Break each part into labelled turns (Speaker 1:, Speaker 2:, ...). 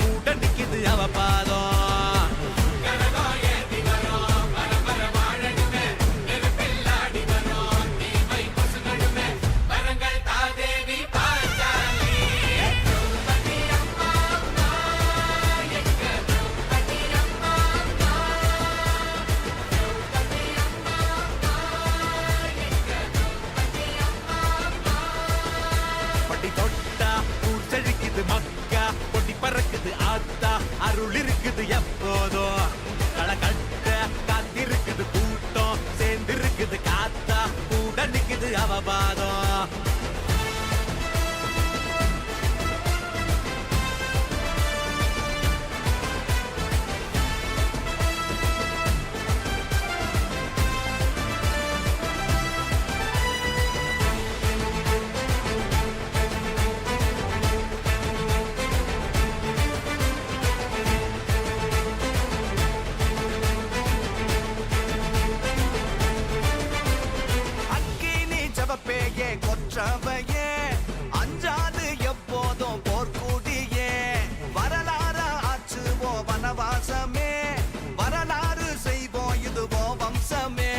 Speaker 1: கூட நிக்குது அவ பாதம். பறக்குது ஆத்தா அருள் இருக்குது எப்போதும். களை கட்ட காத்திருக்குது கூட்டம் சேர்ந்திருக்குது காத்தா கூட நிக்குது அவ பாதம். கொற்றவையே அஞ்சாது எப்போதும் போர்க்குடியே வரலாறு ஆச்சுவோ வனவாசமே வரலாறு செய்வோம் இதுவோ வம்சமே.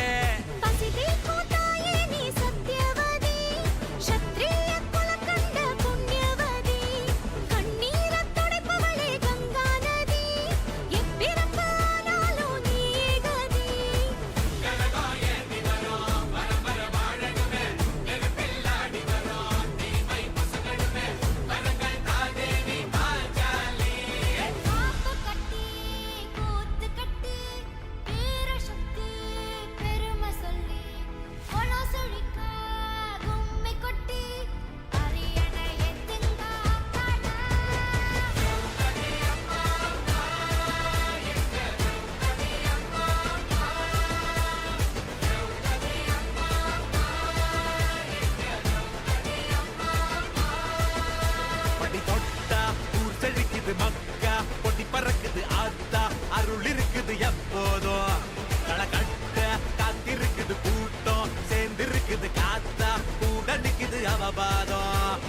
Speaker 1: மக்கா பொடி பறக்குது ஆத்தா அருள் இருக்குது எப்போதும். களை கட்ட காத்திருக்குது கூட்டம் சேர்ந்திருக்குது காத்தா கூட நிக்குது அவ பாதம்.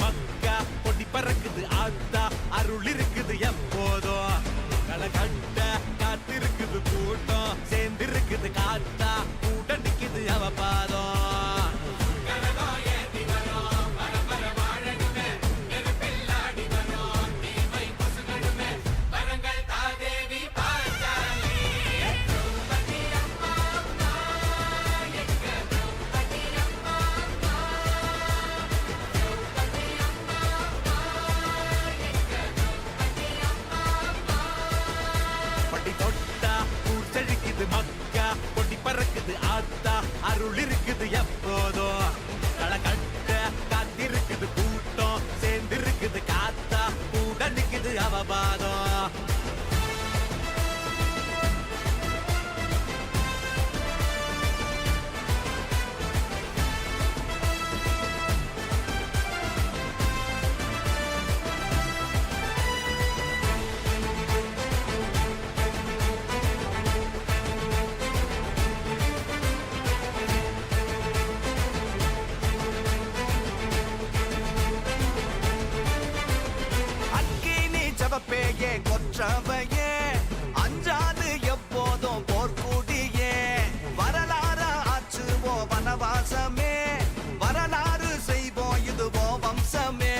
Speaker 1: மக்கா பொடி பறக்குது ஆத்தா அருள் இருக்குது எப்போதும். களை கட்ட காத்திருக்குது கூட்டம் சேர்ந்திருக்குது காத்தா கூட நிக்குது அவ பாதம். மக்கா பொடி பறக்குது
Speaker 2: கொற்றவையே அஞ்சாது எப்போதும் போர்க்குடியே வரலாற ஆச்சுவோ வனவாசமே வரலாறு செய்வோம் இதுவோ வம்சமே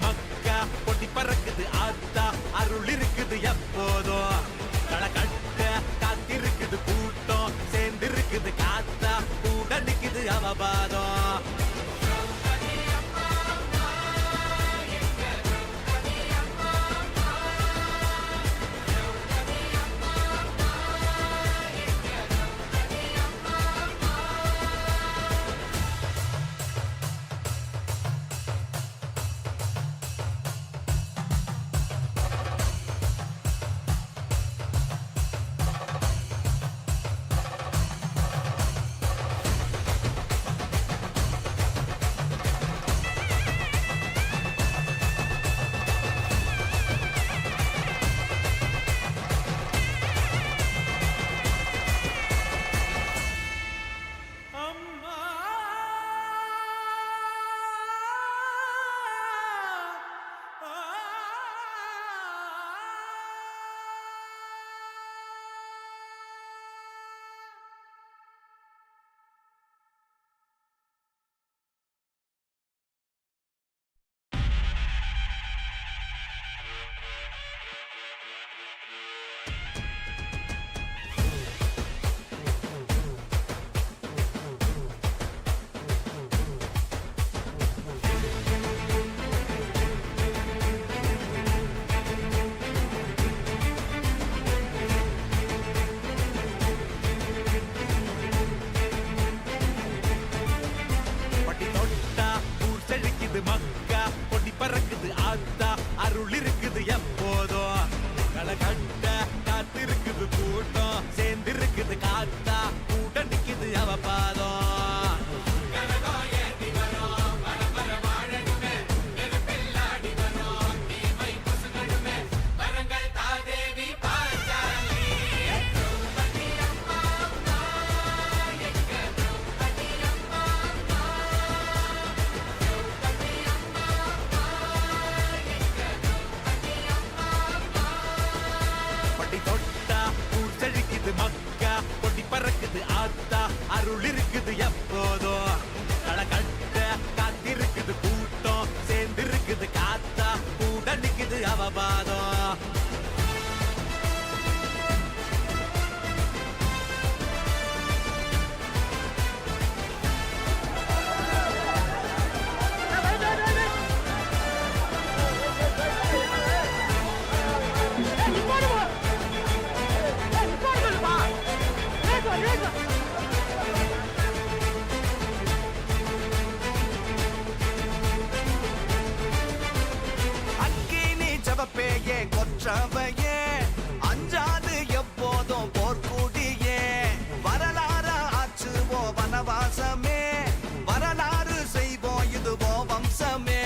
Speaker 1: மக்கா பொட்டி பறக்குது ஆத்தா அருள் இருக்குது எப்போதும் களை கட்ட காத்திருக்குது கூட்டம் சேர்ந்திருக்குது காத்தா கூட நிக்குது அவபாதம் மக்கா பொட்டி பறக்குது ஆத்தா அருள் இருக்குது எப்போதும் களை கட்ட காத்திருக்குது கூட்டம் சேர்ந்திருக்குது காத்தா கூட நிக்குது அவபாதம் மக்கா பொட்டி பறக்குது ஆத்தா அருள் இருக்குது எப்போதும் களை கட்ட காத்திருக்குது கூட்டம் சேர்ந்திருக்குது காத்தா கூட நிக்குது அவபாதம்
Speaker 2: பேயே கொற்றவையே அஞ்சாது எப்போதும் போர்க்குடியே வரலாற ஆச்சுவோ வனவாசமே வரலாறு செய்வோம் இதுவோ வம்சமே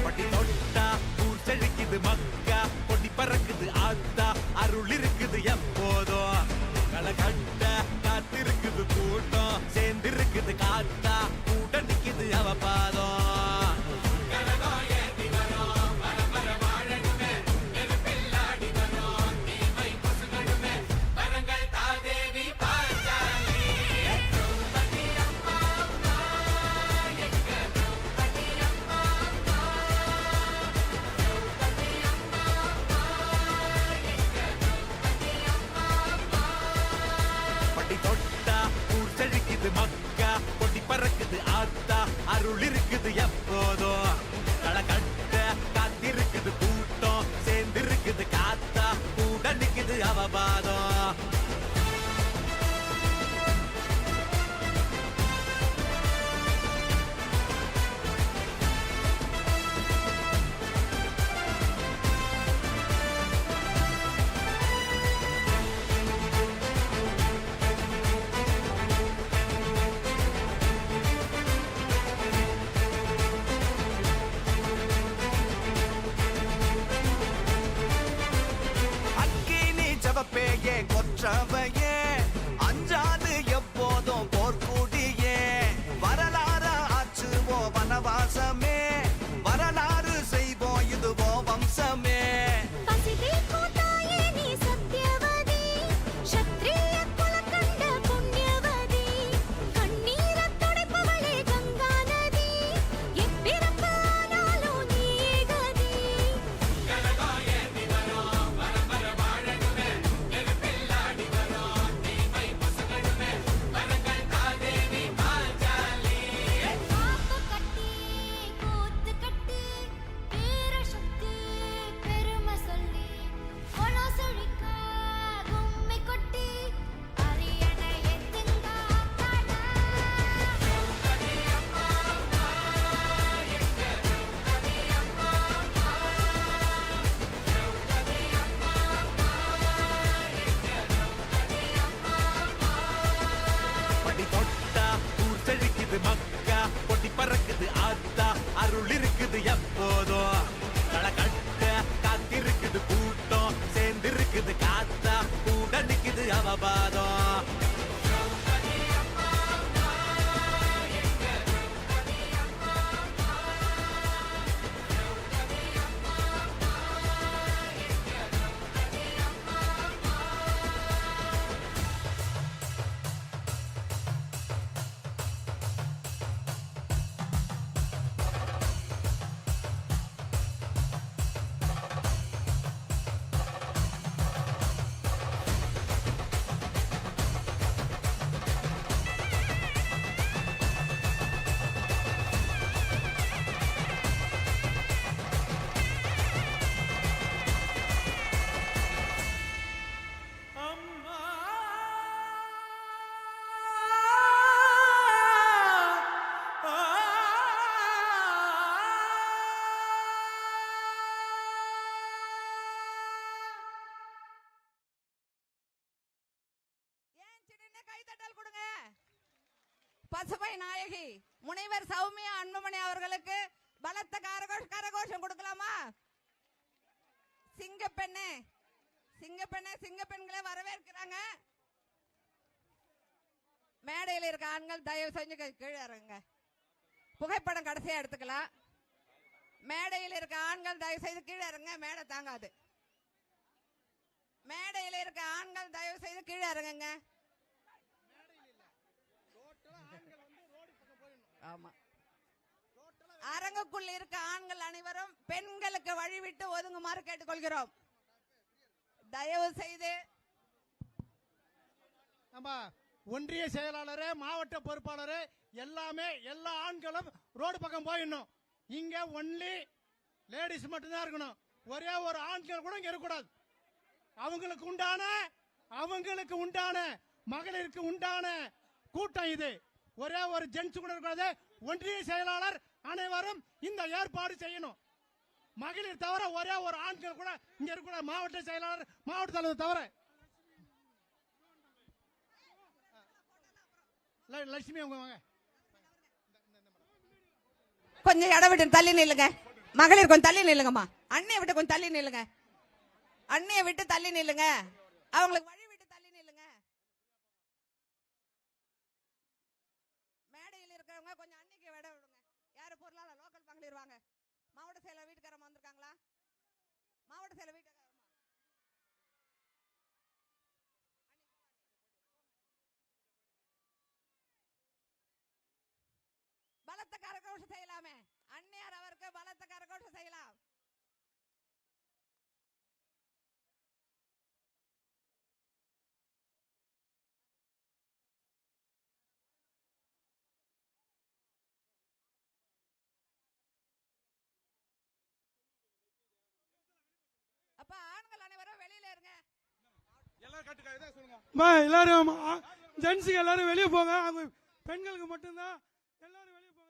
Speaker 1: பட்டி தொட்டா ஊர் செழிக்குது மக்கா கொடி பறக்குது ஆத்தா அருள் இருக்குது எப்போதும் களை கட்ட காத்திருக்குது கூட்டம் சேர்ந்திருக்குது காத்தா கூட நிக்குது அவ பாதம் பட்டி தொட்டா ஊர் செழிக்குது மக்கா கொடி பறக்குது ஆத்தா அருள் இருக்குது எப்போதும் களை கட்ட காத்திருக்குது கூட்டம் சேர்ந்திருக்குது காத்தா கூட நிக்குது அவ பாதம்
Speaker 2: அக்கினி ஜபப்பேயே கொற்றவையே அஞ்சாது எப்போதும் போர்க்குடியே வரலாற ஆச்சுவோம் வனவாசமே வரலாறு செய்வோம் இதுவோ வம்சமே
Speaker 3: பசிதீர்க்கோ தாயே நீ சத்யவதி க்ஷத்ரிய குலக்கண்ட புண்ணியவதி கண்ணீரத் துடைப்பவளே கங்கா நதி எப்பிறப்பு ஆனாலும் நீயே கதி காப்பு கட்டி கூத்து கட்டி வீரசக்தி பெருமை சொல்லி குலம் செழிக்க கும்மி கொட்டி அரியணை எத்துங்க ஆத்தாட
Speaker 1: பட்டி தொட்டா ஊர் செழிக்குது மக்கா கொடி பறக்குது ஆத்தா அருள் இருக்குது எப்போதும் களை கட்ட காத்திருக்குது கூட்டம் சேர்ந்திருக்குது காத்தா கூட நிக்குது அவ பாதம்
Speaker 4: கைதட்டல் கொடுங்க. பசுமை நாயகி முனைவர் சௌமியா அன்புமணி அவர்களுக்கு பலத்த கரகோஷம் கொடுக்கலாமா? சிங்கப்பெண்ணே சிங்கப்பெண்களை வரவேற்கிறாங்க. மேடையில் இருக்க ஆண்கள் தயவு செஞ்சு கீழே இறங்குங்க. புகைப்படம் கடைசியா எடுத்துக்கலாம். மேடையில் இருக்க ஆண்கள் தயவு செய்து கீழே இறங்க, மேடை தாங்காது. மேடையில் இருக்க ஆண்கள் தயவு செய்து கீழே இறங்குங்க. ஆமா, அரங்குக்குள் இருக்க ஆண்கள் அனைவரும் பெண்களுக்கு வழிவிட்டு ஒதுங்குமாறு கேட்டுக்கொள்கிறோம். தயவு செய்து
Speaker 5: நம்ம ஒன்றிய செயலாளர், மாவட்ட பொறுப்பாளர் எல்லாமே எல்லா ஆண்களும் ரோடு பக்கம் போயிடணும். இங்க ஒன்லி லேடிஸ் மட்டும்தான் இருக்கணும். ஒரே ஒரு ஆண்கள் கூட இங்க இருக்கக்கூடாது. அவங்களுக்கு உண்டான மகளிருக்கு உண்டான கூட்டம் இது. ஒரே ஒரு ஜென்ஸ் கூட இருக்காது. ஒன்றிய செயலாளர் அனைவரும் இந்த ஏற்பாடு செய்யணும். மகளிர் தவிர ஒரே ஒரு ஆண்கள் கூட இங்க இருக்க. மாவட்ட செயலாளர், மாவட்ட தலைவர் தவிர. லட்சுமி அவங்க வாங்க.
Speaker 4: கொஞ்சம் இடம் விட்டு தள்ளி நில்லுங்க. மகளிர் கொஞ்சம் தள்ளி நில்லுங்கம்மா. அண்ணியை விட்டு கொஞ்சம் தள்ளி நில்லுங்க. அண்ணியை விட்டு தள்ளி நில்லுங்க. அவங்களுக்கு வழி விட்டு தள்ளி நில்லுங்க. மேடையில் இருக்கிறவங்க கொஞ்சம் அன்னிக்கு விட விடுங்க. யாரு பொருளாளர் லோக்கல் மகளிர் வாங்க. மாவட்ட செயலர் வீட்டுக்காரமா வந்திருக்காங்களா? மாவட்ட செயலர் வீட்டுக்காரமா பலத்த கரகோஷம் செய்யலாமே. அன்னையார் அவருக்கு பலத்த கரகோஷம் செய்யலாம். அப்ப ஆண்கள் அனைவரும் வெளியில இருங்க.
Speaker 6: எல்லாரும் ஜென்ஸுக்கு எல்லாரும் வெளியே போங்க. அவங்க பெண்களுக்கு மட்டும்தான். எல்லாரும் வெளியே போங்க.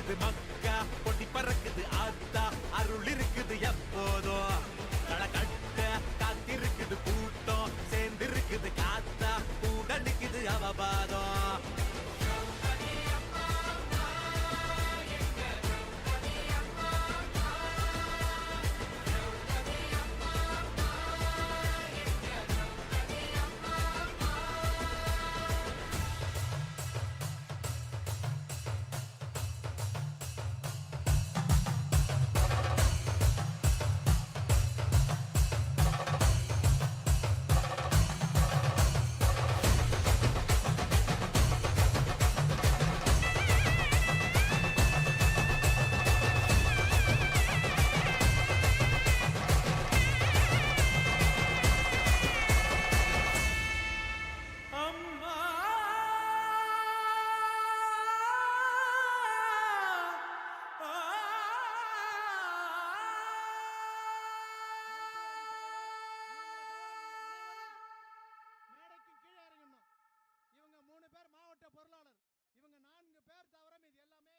Speaker 6: தம்பி
Speaker 1: மக்கா பொடி பறக்குது ஆத்தா, அருள் இருக்குது எப்போதும். களக்கட்ட காத்திருக்குது கூட்டம், சேர்ந்திருக்குது காத்தா, கூட நிக்குது அவபாதம்.
Speaker 5: பொருளாளர் இவங்க 4 பேர் தவிர இது எல்லாமே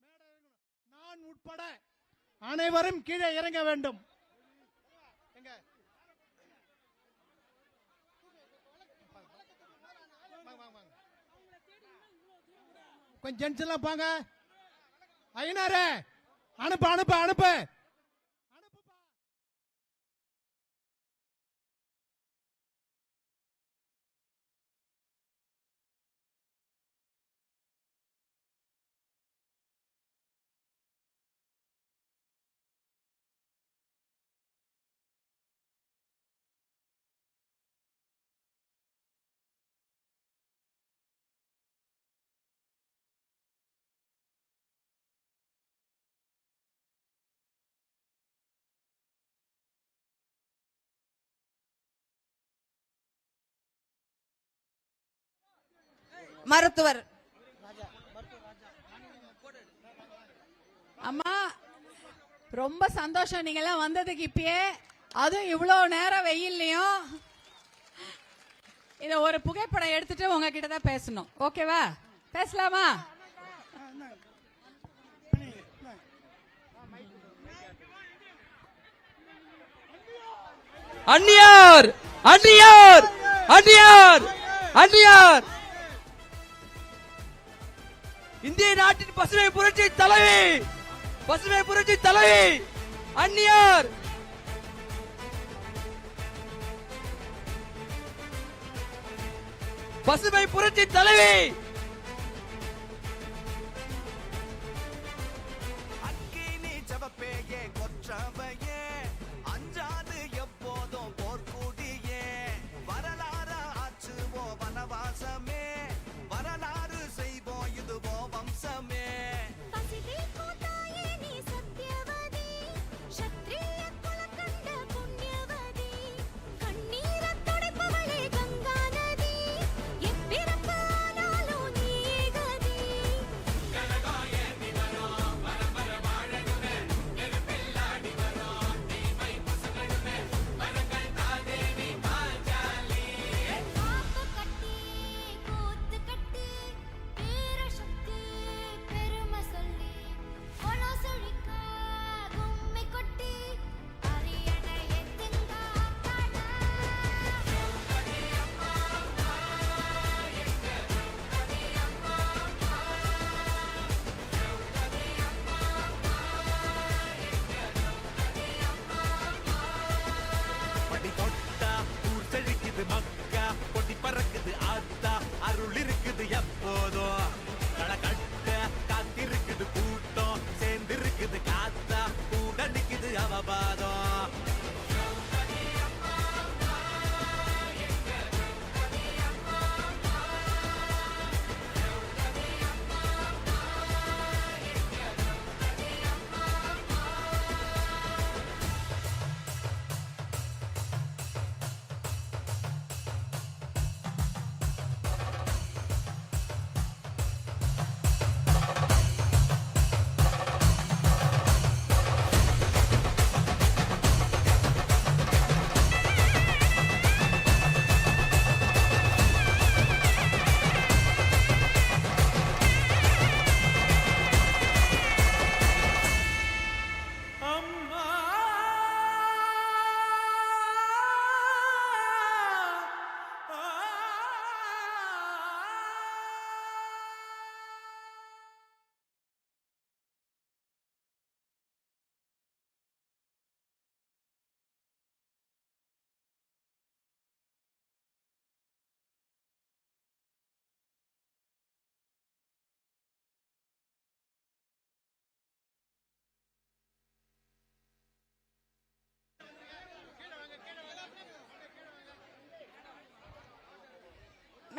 Speaker 5: மேடை இருக்கணும். நான் உட்பட அனைவரும் கீழே இறங்க வேண்டும். கொஞ்சம் ஜென்ஸ் எல்லாம் பாங்க. ஐயனாரே அனுப்பு அனுப்பு அனுப்பு.
Speaker 4: மருத்துவர்
Speaker 7: அம்மா ரொம்ப சந்தோஷம் நீங்க எல்லாம் வந்ததுக்கு. இப்பயே அதுவும் இவ்வளவு நேரம் வெயில்லையும் இத ஒரு புகைப்படம் எடுத்துட்டு உங்ககிட்ட தான் பேசணும். ஓகேவா? பேசலாமா?
Speaker 8: அன்னியார் அன்னியார் அன்னியார் அன்னியார் இந்திய நாட்டின் பசுமை புரட்சி தலைவி அன்னியார் பசுமை புரட்சி தலைவி
Speaker 2: அக்கினி ஜபப்பேயே கொற்றவையே அஞ்சாது எப்போதும் போர்க்குடியே வரலாற ஆச்சுவோ வனவாசமே வரலாறு செய்வோம் இதுவோ வம்சமே
Speaker 3: பசிதே கோதாயே நீ சத்யவதி க்ஷத்ரிய குலகண்ட புண்ணியவதி கண்ணீரத் துடைப்பவளே கங்கா நதி எப்பிறப்பானாலும் நீயே கதி காப்பு கட்டி கூத்து கட்டி வீரசக்தி பெருமை சொல்லி குலம் செழிக்க கும்மி கொட்டி அரியணை எத்துங்க ஆத்தாட
Speaker 1: படி தொட்டா ஊர் செழிக்குது மக்கா பொடி பறக்குது ஆத்தா அருள் இருக்குது எப்போதும் களை கட்ட காத்திருக்குது கூட்டம் சேர்ந்திருக்குது காத்தா கூட நிக்குது அவபாதம்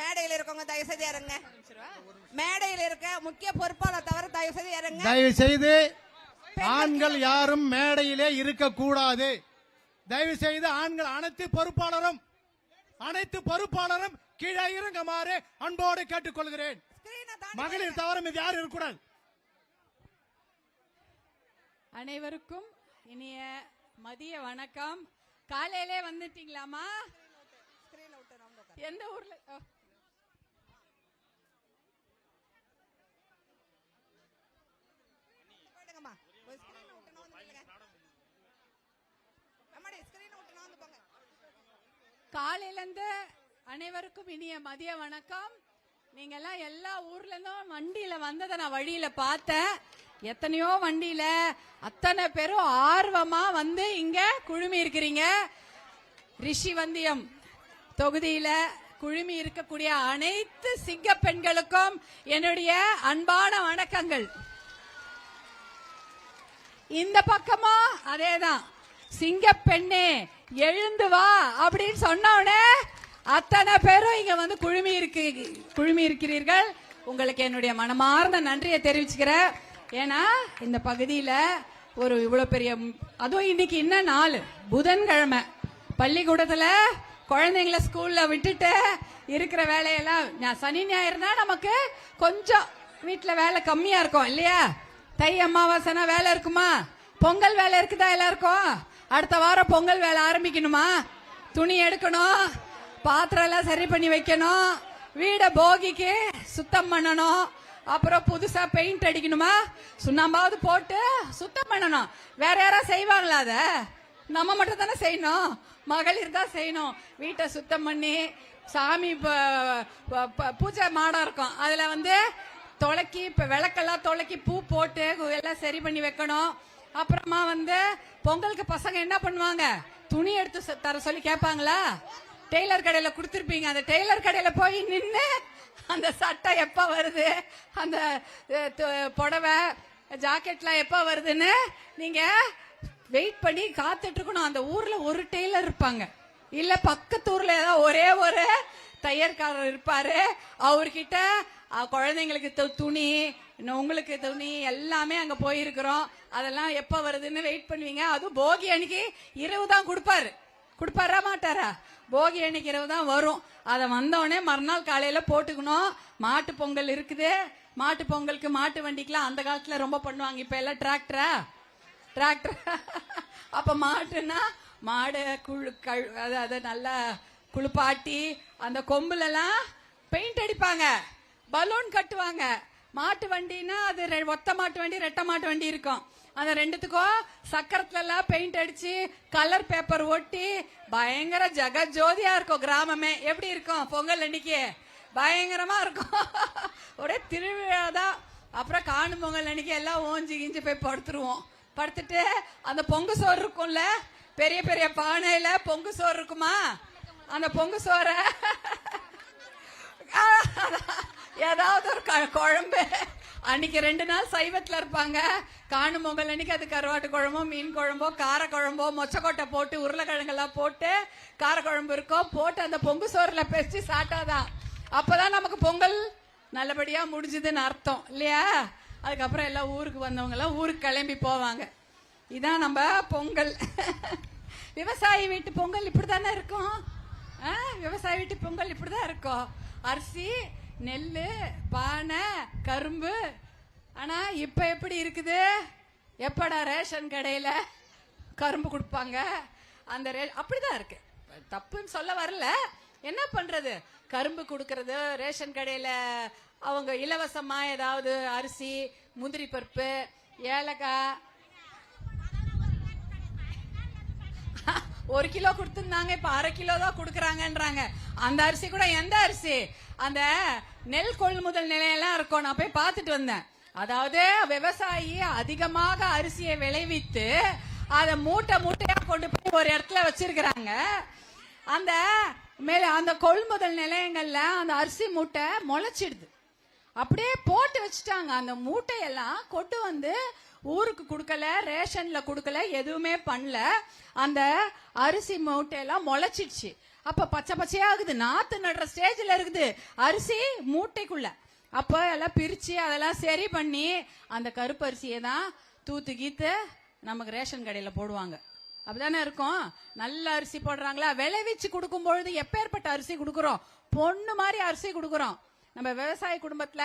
Speaker 4: மேடையில் இருக்கவங்க தயவு செய்து இறங்க. மேடையில் இருக்க முக்கிய பொறுப்பாளர் தவிர தயவு செய்து இறங்க.
Speaker 5: தயவு செய்து ஆண்கள் யாரும் மேடையிலே இருக்கக்கூடாது. தயவு செய்து ஆண்கள் அனைத்து பொறுப்பாளரும் கீழே இறங்குமாறு அன்போடு கேட்டுக்கொள்கிறேன்.
Speaker 4: ஸ்கிரீனை தாண்டி
Speaker 5: மகளிர் தவிர இது யாரும் இருக்கக்கூடாது.
Speaker 7: அனைவருக்கும் இனிய மதிய வணக்கம். காலையிலே வந்துட்டீங்களாமா?
Speaker 4: ஸ்கிரீனை விட்டு நம்ம உட்காரு.
Speaker 7: எந்த ஊர்ல?
Speaker 4: போயிடுங்கம்மா. ஒரு ஸ்கிரீனை விட்டு நான் வந்து நில்லுங்க. அம்மாடி, ஸ்கிரீனை விட்டு நான் வந்து போங்க.
Speaker 7: காலையிலேருந்து அனைவருக்கும் இனிய மதிய வணக்கம். நீங்கெல்லாம் எல்லா ஊர்ல இருந்தும் வண்டியில வந்ததை நான் வழியில பார்த்தேன். எத்தனையோ வண்டியில அத்தனை பேரும் ஆர்வமா வந்து இங்க குழுமி இருக்கிறீங்க. ரிஷிவந்தியம் தொகுதியில குழுமி இருக்கக்கூடிய அனைத்து சிங்க பெண்களுக்கும் என்னுடைய அன்பான வணக்கங்கள். இந்த பக்கமா அதேதான், சிங்க பெண்ணே எழுந்து வா அப்படின்னு சொன்னோடனே அத்தனை பேரும் இங்க வந்து குழுமி இருக்கிறீர்கள். உங்களுக்கு என்னுடைய மனமார்ந்த நன்றியை தெரிவிச்சுக்கிறேன். ஏன்னா இந்த பகுதியில ஒரு இவ்வளவு பெரிய, அதுவும் இன்னைக்கு என்ன நாள், புதன்கிழமை, பள்ளிக்கூடத்துல குழந்தைங்களை ஸ்கூல்ல விட்டுட்டு இருக்கிற வேலையெல்லாம் சனி ஞாயிறுனா நமக்கு கொஞ்சம் வீட்டுல வேலை கம்மியா இருக்கும் இல்லையா? தை அமாவாசைனா வேலை இருக்குமா? பொங்கல் வேலை இருக்குதா எல்லாருக்கும்? அடுத்த வாரம் பொங்கல் வேலை ஆரம்பிக்கணுமா? துணி எடுக்கணும், பாத்திரம் எல்லாம் சரி பண்ணி வைக்கணும், வீட போகிக்கு சுத்தம் பண்ணணும், அப்புறம் புதுசா பெயிண்ட் அடிக்கணுமா, சுண்ணாம்பாவது போட்டு சுத்தம் பண்ணணும். வேற யாராவது செய்வாங்களா? அத நம்ம மட்டும் தானே செய்யணும், மகளிர் தான் செய்யணும். வீட்டை சுத்தம் பண்ணி சாமி பூஜை மாடம் இருக்கும், அதுல வந்து தொலைக்கி விளக்கெல்லாம் தொலைக்கி பூ போட்டு எல்லாம் சரி பண்ணி வைக்கணும். அப்புறமா வந்து பொங்கலுக்கு பசங்க என்ன பண்ணுவாங்க, துணி எடுத்து தர சொல்லி கேட்பாங்களா? டெய்லர் கடையில கொடுத்துருப்பீங்க. அந்த டெய்லர் கடையில போய் நின்று அந்த சட்டை எப்ப வருது, அந்த புடவை ஜாக்கெட்லாம் எப்ப வருதுன்னு நீங்க வெயிட் பண்ணி காத்துட்டு இருக்கணும். அந்த ஊர்ல ஒரு டெய்லர் இருப்பாங்க, இல்ல பக்கத்து ஊர்ல ஏதாவது ஒரே ஒரு தையற்காரர் இருப்பாரு. அவர்கிட்ட குழந்தைங்களுக்கு துணி, உங்களுக்கு துணி எல்லாமே அங்க போயிருக்கிறோம். அதெல்லாம் எப்ப வருதுன்னு வெயிட் பண்ணுவீங்க. அதுவும் போகி அன்னைக்கு இரவு தான் கொடுப்பாரா மாட்டாரா? போகி அன்னைக்கு இரவு தான் வரும். அதை வந்தோடனே மறுநாள் காலையில போட்டுக்கணும். மாட்டு பொங்கல் இருக்குது. மாட்டு பொங்கலுக்கு மாட்டு வண்டிக்கெல்லாம் அந்த காலத்துல ரொம்ப பண்ணுவாங்க. இப்ப எல்லாம் டிராக்டர் அப்ப மாட்டுன்னா மாடு அதை நல்லா குளிப்பாட்டி அந்த கொம்புல எல்லாம் பெயிண்ட் அடிப்பாங்க, பலூன் கட்டுவாங்க. மாட்டு வண்டினா அது ஒத்த மாட்டு வண்டி, ரெட்டை மாட்டு வண்டி இருக்கும். அந்த ரெண்டுத்துக்கும் சக்கரத்துல எல்லாம் பெயிண்ட் அடிச்சு கலர் பேப்பர் ஒட்டி பயங்கர ஜெகஜோதியா இருக்கும். கிராமமே எப்படி இருக்கும் பொங்கல் அன்னைக்கு? பயங்கரமா இருக்கும். ஒரே திருவிழா தான். அப்புறம் காணும் பொங்கல் அன்னைக்கு எல்லாம் ஓஞ்சி கிஞ்சி போய் படுத்துருவோம். படுத்துட்டு அந்த பொங்கு சோறு இருக்கும்ல, பெரிய பெரிய பானையில பொங்கு சோறு இருக்குமா, அந்த பொங்கு சோற ஏதாவது ஒரு குழம்பு. அன்னைக்கு 2 நாள் சைவத்துல இருப்பாங்க. காணும் பொங்கல் அன்னைக்கு அது கருவாட்டு குழம்போ, மீன் குழம்போ, கார குழம்போ, மொச்சக்கொட்டை போட்டு உருளைக்கிழங்கெல்லாம் போட்டு கார குழம்பு இருக்கும். போட்டு அந்த பொங்கு சோறுல பெச்சு சாட்டாதான் அப்பதான் நமக்கு பொங்கல் நல்லபடியா முடிஞ்சதுன்னு அர்த்தம் இல்லையா? அதுக்கப்புறம் எல்லாம் ஊருக்கு வந்தவங்க எல்லாம் ஊருக்கு கிளம்பி போவாங்க. இதான் நம்ம பொங்கல். விவசாயி வீட்டு பொங்கல் இப்படித்தானே இருக்கும். விவசாய வீட்டு பொங்கல் இப்படிதான் இருக்கும். அரிசி, நெல்லு, பானை, கரும்பு. ஆனா இப்ப எப்படி இருக்குது? எப்படா ரேஷன் கடையில கரும்பு கொடுப்பாங்க? அந்த அப்படிதான் இருக்கு. தப்புன்னு சொல்ல வரல. என்ன பண்றது? கரும்பு கொடுக்கறது, ரேஷன் கடையில அவங்க இலவசமா ஏதாவது அரிசி, முந்திரி பருப்பு, ஏலக்காய் 1 கிலோ கொடுத்துருந்தாங்க, இப்ப 1/2 கிலோ தான் கொடுக்கறாங்கன்றாங்க. அந்த அரிசி கூட எந்த அரிசி? அந்த நெல் கொள்முதல் நிலையெல்லாம் இருக்கும். நான் போய் பார்த்துட்டு வந்தேன். அதாவது விவசாயி அதிகமாக அரிசியை விளைவித்து அதை மூட்டையா கொண்டு போய் ஒரு இடத்துல வச்சிருக்கிறாங்க. அந்த மேல அந்த கொள்முதல் நிலையங்கள்ல அந்த அரிசி மூட்டை முளைச்சிடுது. அப்படியே போட்டு வச்சுட்டாங்க. அந்த மூட்டையெல்லாம் கொண்டு வந்து ஊருக்கு கொடுக்கல, ரேஷன்ல கொடுக்கல, எதுவுமே பண்ணல. அந்த அரிசி மூட்டையெல்லாம் முளைச்சிடுச்சு. அப்ப பச்சை பச்சையாகுது, நாத்து நடுற ஸ்டேஜ்ல இருக்குது அரிசி மூட்டைக்குள்ள. அப்ப எல்லாம் பிரிச்சு அதெல்லாம் சரி பண்ணி அந்த கருப்பு அரிசியை தான் தூத்து கீத்து நமக்கு ரேஷன் கடையில போடுவாங்க. அப்படிதானே இருக்கும். நல்ல அரிசி போடுறாங்களா? விளைவிச்சு கொடுக்கும் பொழுது எப்பேற்பட்ட அரிசி கொடுக்குறோம்? பொண்ணு மாதிரி அரிசி கொடுக்குறோம். நம்ம விவசாய குடும்பத்துல